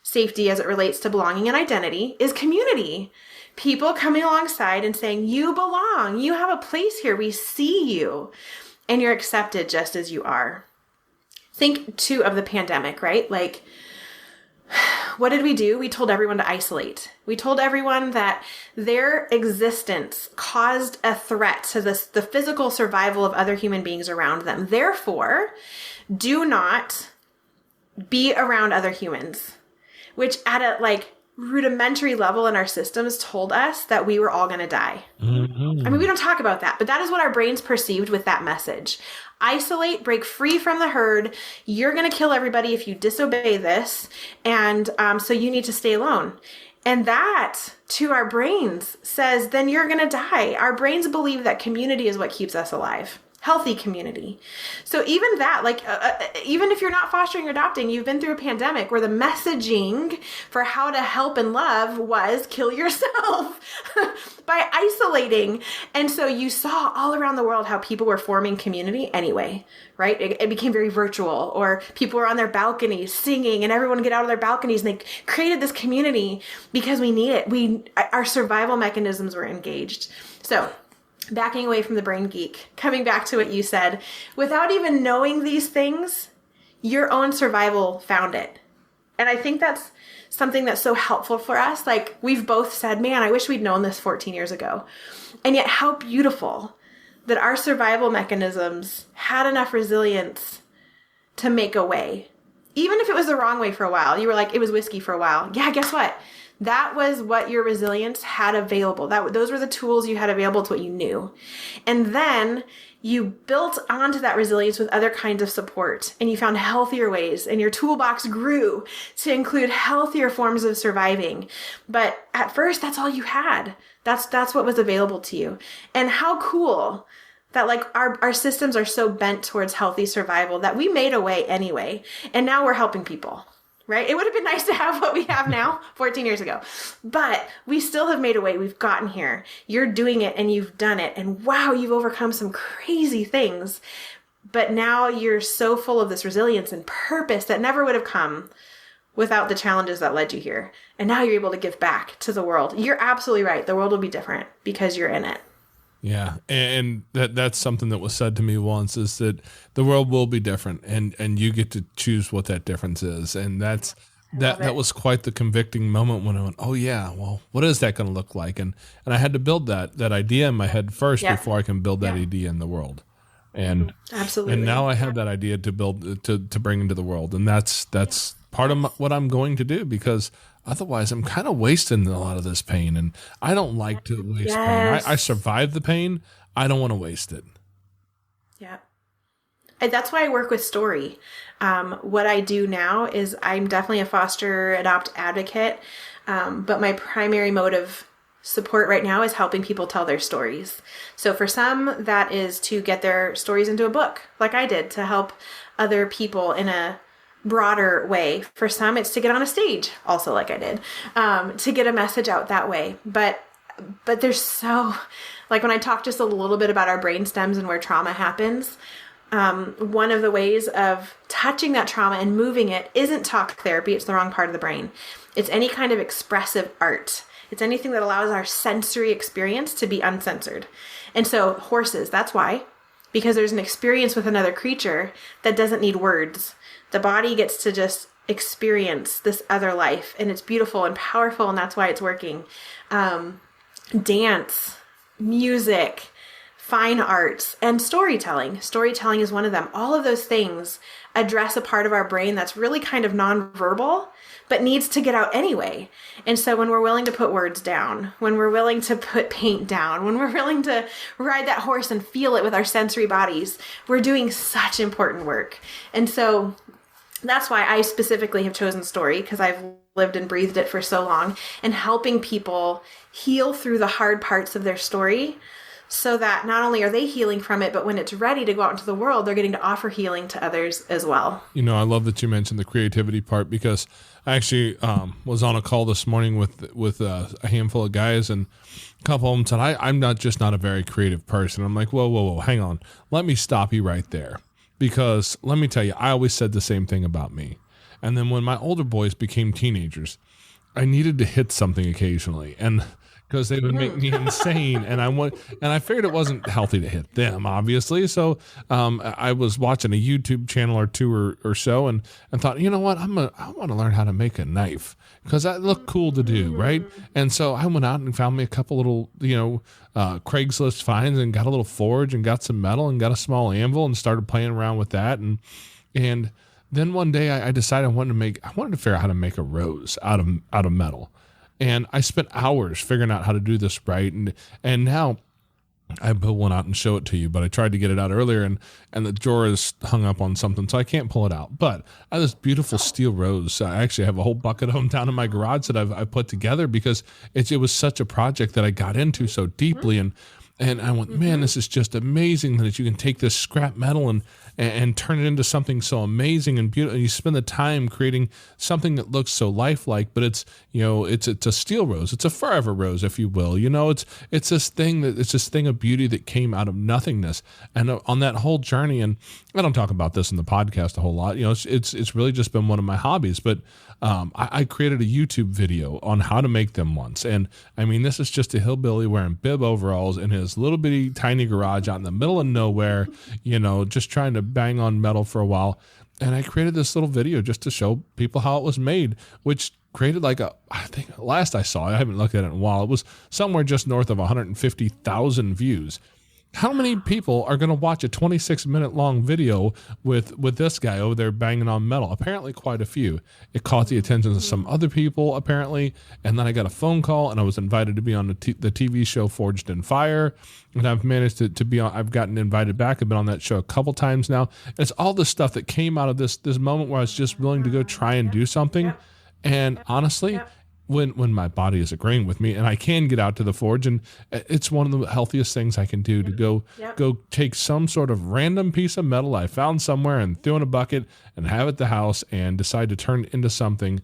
Speaker 3: safety as it relates to belonging and identity is community. People coming alongside and saying, you belong, you have a place here, we see you, and you're accepted just as you are. Think too of the pandemic, right? Like, what did we do? We told everyone to isolate. We told everyone that their existence caused a threat to the physical survival of other human beings around them. Therefore, do not be around other humans, which at a like rudimentary level in our systems told us that we were all going to die. Mm-hmm. I mean, we don't talk about that, but that is what our brains perceived with that message. Isolate, break free from the herd. You're going to kill everybody if you disobey this. And so you need to stay alone. And that to our brains says, then you're going to die. Our brains believe that community is what keeps us alive. Healthy community. So even that, like, even if you're not fostering or adopting, you've been through a pandemic where the messaging for how to help and love was kill yourself by isolating. And so you saw all around the world how people were forming community anyway, right? It became very virtual, or people were on their balconies singing and everyone would get out of their balconies, and they created this community because we need it. Our survival mechanisms were engaged. So backing away from the brain geek, coming back to what you said, without even knowing these things, your own survival found it. And I think that's something that's so helpful for us. Like, we've both said, man, I wish we'd known this 14 years ago. And yet how beautiful that our survival mechanisms had enough resilience to make a way. even if it was the wrong way for a while, you were like, it was whiskey for a while. Yeah, guess what? That was what your resilience had available. Those were the tools you had available to what you knew. And then you built onto that resilience with other kinds of support, and you found healthier ways, and your toolbox grew to include healthier forms of surviving. But at first, that's all you had. That's what was available to you. And how cool that like our systems are so bent towards healthy survival that we made a way anyway. And now we're helping people. Right? It would have been nice to have what we have now 14 years ago, but we still have made a way. We've gotten here. You're doing it and you've done it. And wow, you've overcome some crazy things, but now you're so full of this resilience and purpose that never would have come without the challenges that led you here. And now you're able to give back to the world. You're absolutely right. The world will be different because you're in it.
Speaker 1: Yeah. And that's something that was said to me once, is that the world will be different, and you get to choose what that difference is. And that was quite the convicting moment when I went, oh yeah, well, what is that going to look like? And I had to build that idea in my head first before I can build that idea in the world. And
Speaker 3: absolutely.
Speaker 1: And now I have that idea to build, to bring into the world. And that's part of what I'm going to do, because otherwise, I'm kind of wasting a lot of this pain, and I don't like to waste pain. I survived the pain. I don't want to waste it.
Speaker 3: Yeah. And that's why I work with story. What I do now is I'm definitely a foster adopt advocate, but my primary mode of support right now is helping people tell their stories. So for some, that is to get their stories into a book, like I did, to help other people in a broader way. For some, it's to get on a stage, also like I did, to get a message out that way. But there's so, like when I talk just a little bit about our brain stems and where trauma happens, one of the ways of touching that trauma and moving it isn't talk therapy. It's the wrong part of the brain. It's any kind of expressive art. It's anything that allows our sensory experience to be uncensored. And so horses, that's why, because there's an experience with another creature that doesn't need words. The body gets to just experience this other life, and it's beautiful and powerful, and that's why it's working. Dance, music, fine arts, and storytelling. Storytelling is one of them. All of those things address a part of our brain that's really kind of nonverbal, but needs to get out anyway. And so when we're willing to put words down, when we're willing to put paint down, when we're willing to ride that horse and feel it with our sensory bodies, we're doing such important work. And so that's why I specifically have chosen story, because I've lived and breathed it for so long, and helping people heal through the hard parts of their story, so that not only are they healing from it, but when it's ready to go out into the world, they're getting to offer healing to others as well. You know,
Speaker 1: I love that you mentioned the creativity part, because I actually was on a call this morning with a handful of guys, and a couple of them said, I'm not a very creative person. I'm like, whoa, hang on. Let me stop you right there. Because let me tell you, I always said the same thing about me. And then when my older boys became teenagers, I needed to hit something occasionally, and because they would make me insane. And I figured it wasn't healthy to hit them, obviously. So I was watching a YouTube channel or two or so, and thought, you know what, I want to learn how to make a knife, because that looked cool to do, right? And so I went out and found me a couple little, Craigslist finds, and got a little forge, and got some metal, and got a small anvil, and started playing around with that. And then one day I decided I wanted to figure out how to make a rose out of metal. And I spent hours figuring out how to do this right. And now I pull one out and show it to you, but I tried to get it out earlier, and the drawer is hung up on something, so I can't pull it out. But I have this beautiful steel rose. I actually have a whole bucket of them down in my garage that I put together, because it was such a project that I got into so deeply. And I went, man, this is just amazing that you can take this scrap metal and turn it into something so amazing and beautiful. You spend the time creating something that looks so lifelike, but it's a steel rose. It's a forever rose, if you will. It's this thing of beauty that came out of nothingness. And on that whole journey, and I don't talk about this in the podcast a whole lot, it's really just been one of my hobbies, but I created a YouTube video on how to make them once. And I mean, this is just a hillbilly wearing bib overalls in his little bitty tiny garage out in the middle of nowhere, just trying to bang on metal for a while. And I created this little video just to show people how it was made, which created I think last I saw, I haven't looked at it in a while, it was somewhere just north of 150,000 views. How many people are going to watch a 26-minute long video with this guy over there banging on metal? Apparently quite a few. It caught the attention of some other people, apparently. And then I got a phone call and I was invited to be on the TV show Forged in Fire. And I've managed to be on, I've gotten invited back. I've been on that show a couple times now. And it's all the stuff that came out of this moment where I was just willing to go try and do something. And honestly, when my body is agreeing with me and I can get out to the forge, and it's one of the healthiest things I can do to go take some sort of random piece of metal I found somewhere and throw in a bucket and have it at the house and decide to turn it into something.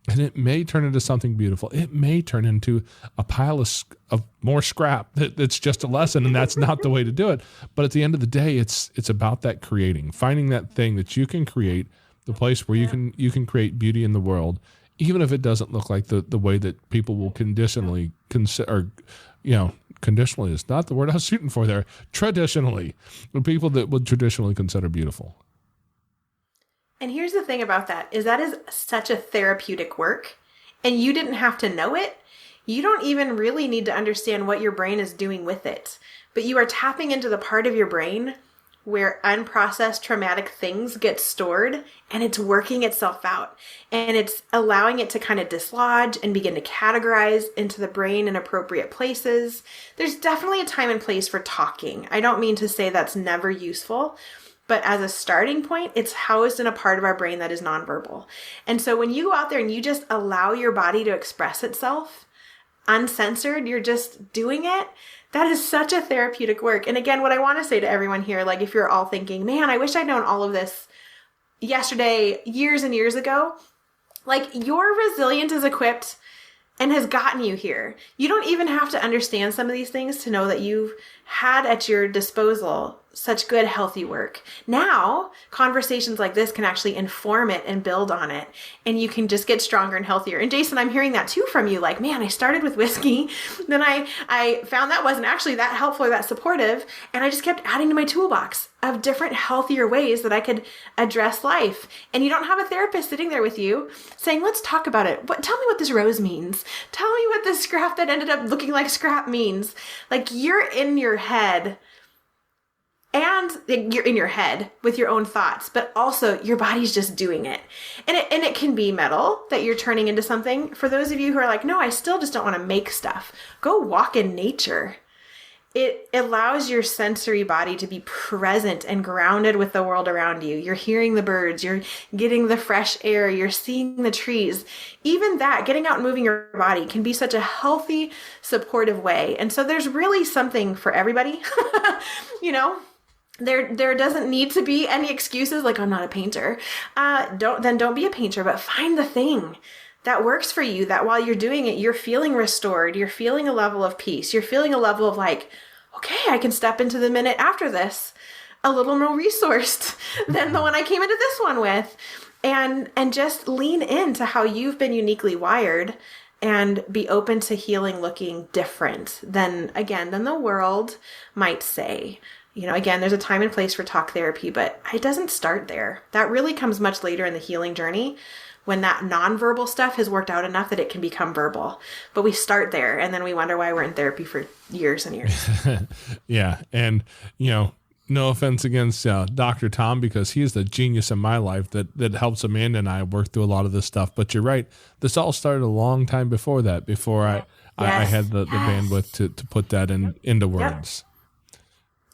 Speaker 1: And it may turn into something beautiful. It may turn into a pile of more scrap. That's just a lesson, and that's not the way to do it. But at the end of the day, it's about that creating, finding that thing that you can create, the place where you can create beauty in the world, even if it doesn't look like the way that people will conditionally consider, conditionally is not the word I was shooting for there. Traditionally, the people that would traditionally consider beautiful.
Speaker 3: And here's the thing about that is such a therapeutic work, and you didn't have to know it. You don't even really need to understand what your brain is doing with it, but you are tapping into the part of your brain where unprocessed traumatic things get stored, and it's working itself out, and it's allowing it to kind of dislodge and begin to categorize into the brain in appropriate places. There's definitely a time and place for talking. I don't mean to say that's never useful, but as a starting point, it's housed in a part of our brain that is nonverbal. And so when you go out there and you just allow your body to express itself uncensored, you're just doing it. That is such a therapeutic work. And again, what I want to say to everyone here, like if you're all thinking, man, I wish I'd known all of this yesterday, years and years ago, like your resilience is equipped and has gotten you here. You don't even have to understand some of these things to know that you've had at your disposal such good, healthy work. Now, conversations like this can actually inform it and build on it, and you can just get stronger and healthier. And Jason, I'm hearing that too from you. Like, man, I started with whiskey, then I found that wasn't actually that helpful or that supportive, and I just kept adding to my toolbox of different, healthier ways that I could address life. And you don't have a therapist sitting there with you saying, let's talk about it. Tell me what this rose means. Tell me what this scrap that ended up looking like scrap means. Like, you're in your head. And you're in your head with your own thoughts, but also your body's just doing it. And it can be metal that you're turning into something. For those of you who are like, no, I still just don't want to make stuff. Go walk in nature. It allows your sensory body to be present and grounded with the world around you. You're hearing the birds, you're getting the fresh air, you're seeing the trees. Even that, getting out and moving your body can be such a healthy, supportive way. And so there's really something for everybody, There doesn't need to be any excuses like, I'm not a painter. Don't be a painter, but find the thing that works for you, that while you're doing it, you're feeling restored. You're feeling a level of peace. You're feeling a level of like, okay, I can step into the minute after this a little more resourced than the one I came into this one with. And just lean into how you've been uniquely wired and be open to healing looking different than the world might say. Again, there's a time and place for talk therapy, but it doesn't start there. That really comes much later in the healing journey when that nonverbal stuff has worked out enough that it can become verbal. But we start there, and then we wonder why we're in therapy for years and years.
Speaker 1: Yeah. And, no offense against Dr. Tom, because he's the genius in my life that helps Amanda and I work through a lot of this stuff. But you're right. This all started a long time before that, before I had the bandwidth to put that into words.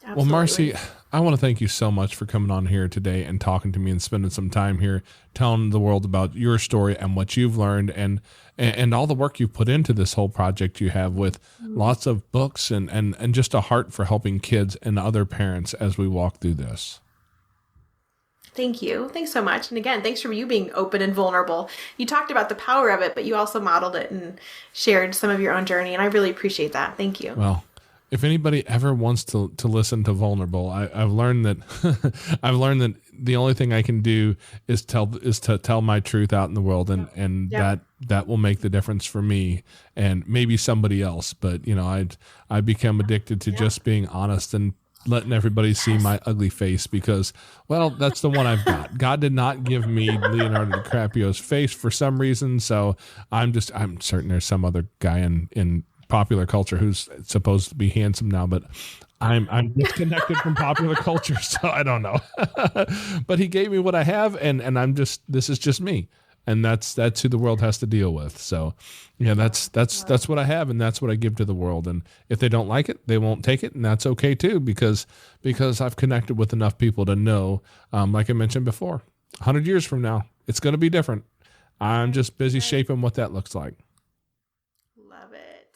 Speaker 1: Absolutely. Well, Marcy, I want to thank you so much for coming on here today and talking to me and spending some time here telling the world about your story and what you've learned and all the work you've put into this whole project you have with lots of books and just a heart for helping kids and other parents as we walk through this.
Speaker 3: Thank you. Thanks so much. And again, thanks for you being open and vulnerable. You talked about the power of it, but you also modeled it and shared some of your own journey. And I really appreciate that. Thank you.
Speaker 1: Well, if anybody ever wants to listen to Vulnerable, I've learned that the only thing I can do is to tell my truth out in the world, and that will make the difference for me and maybe somebody else. But I become addicted to just being honest and letting everybody see my ugly face because, well, that's the one I've got. God did not give me Leonardo DiCaprio's face for some reason, so I'm certain there's some other guy in popular culture who's supposed to be handsome now, but I'm disconnected from popular culture, so I don't know. But he gave me what I have, and this is just me. And that's who the world has to deal with. So, yeah, that's what I have, and that's what I give to the world. And if they don't like it, they won't take it, and that's okay too, because I've connected with enough people to know, like I mentioned before, 100 years from now, it's going to be different. I'm just busy shaping what that looks like.
Speaker 3: Love it.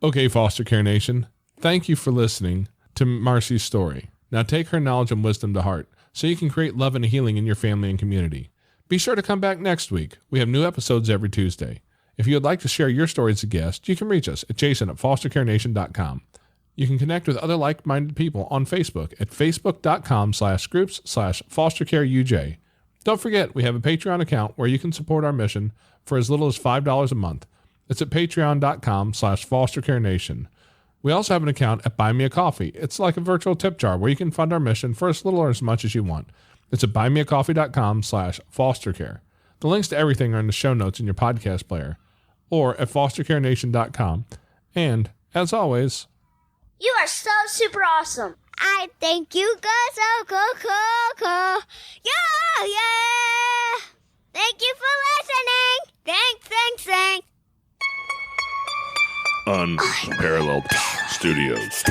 Speaker 1: Okay, Foster Care Nation, thank you for listening to Marcy's story. Now take her knowledge and wisdom to heart so you can create love and healing in your family and community. Be sure to come back next week. We have new episodes every Tuesday. If you would like to share your story as a guest, you can reach us at jason@fostercarenation.com. You can connect with other like-minded people on Facebook at facebook.com/groups/fostercareuj. Don't forget, we have a Patreon account where you can support our mission for as little as $5 a month. It's at patreon.com/fostercarenation. We also have an account at Buy Me a Coffee. It's like a virtual tip jar where you can fund our mission for as little or as much as you want. It's at buymeacoffee.com/fostercare. The links to everything are in the show notes in your podcast player or at fostercarenation.com. And as always,
Speaker 2: You are so super awesome. I think you guys so cool. Yeah. Thank you for listening. Thanks.
Speaker 4: Unparalleled Studios.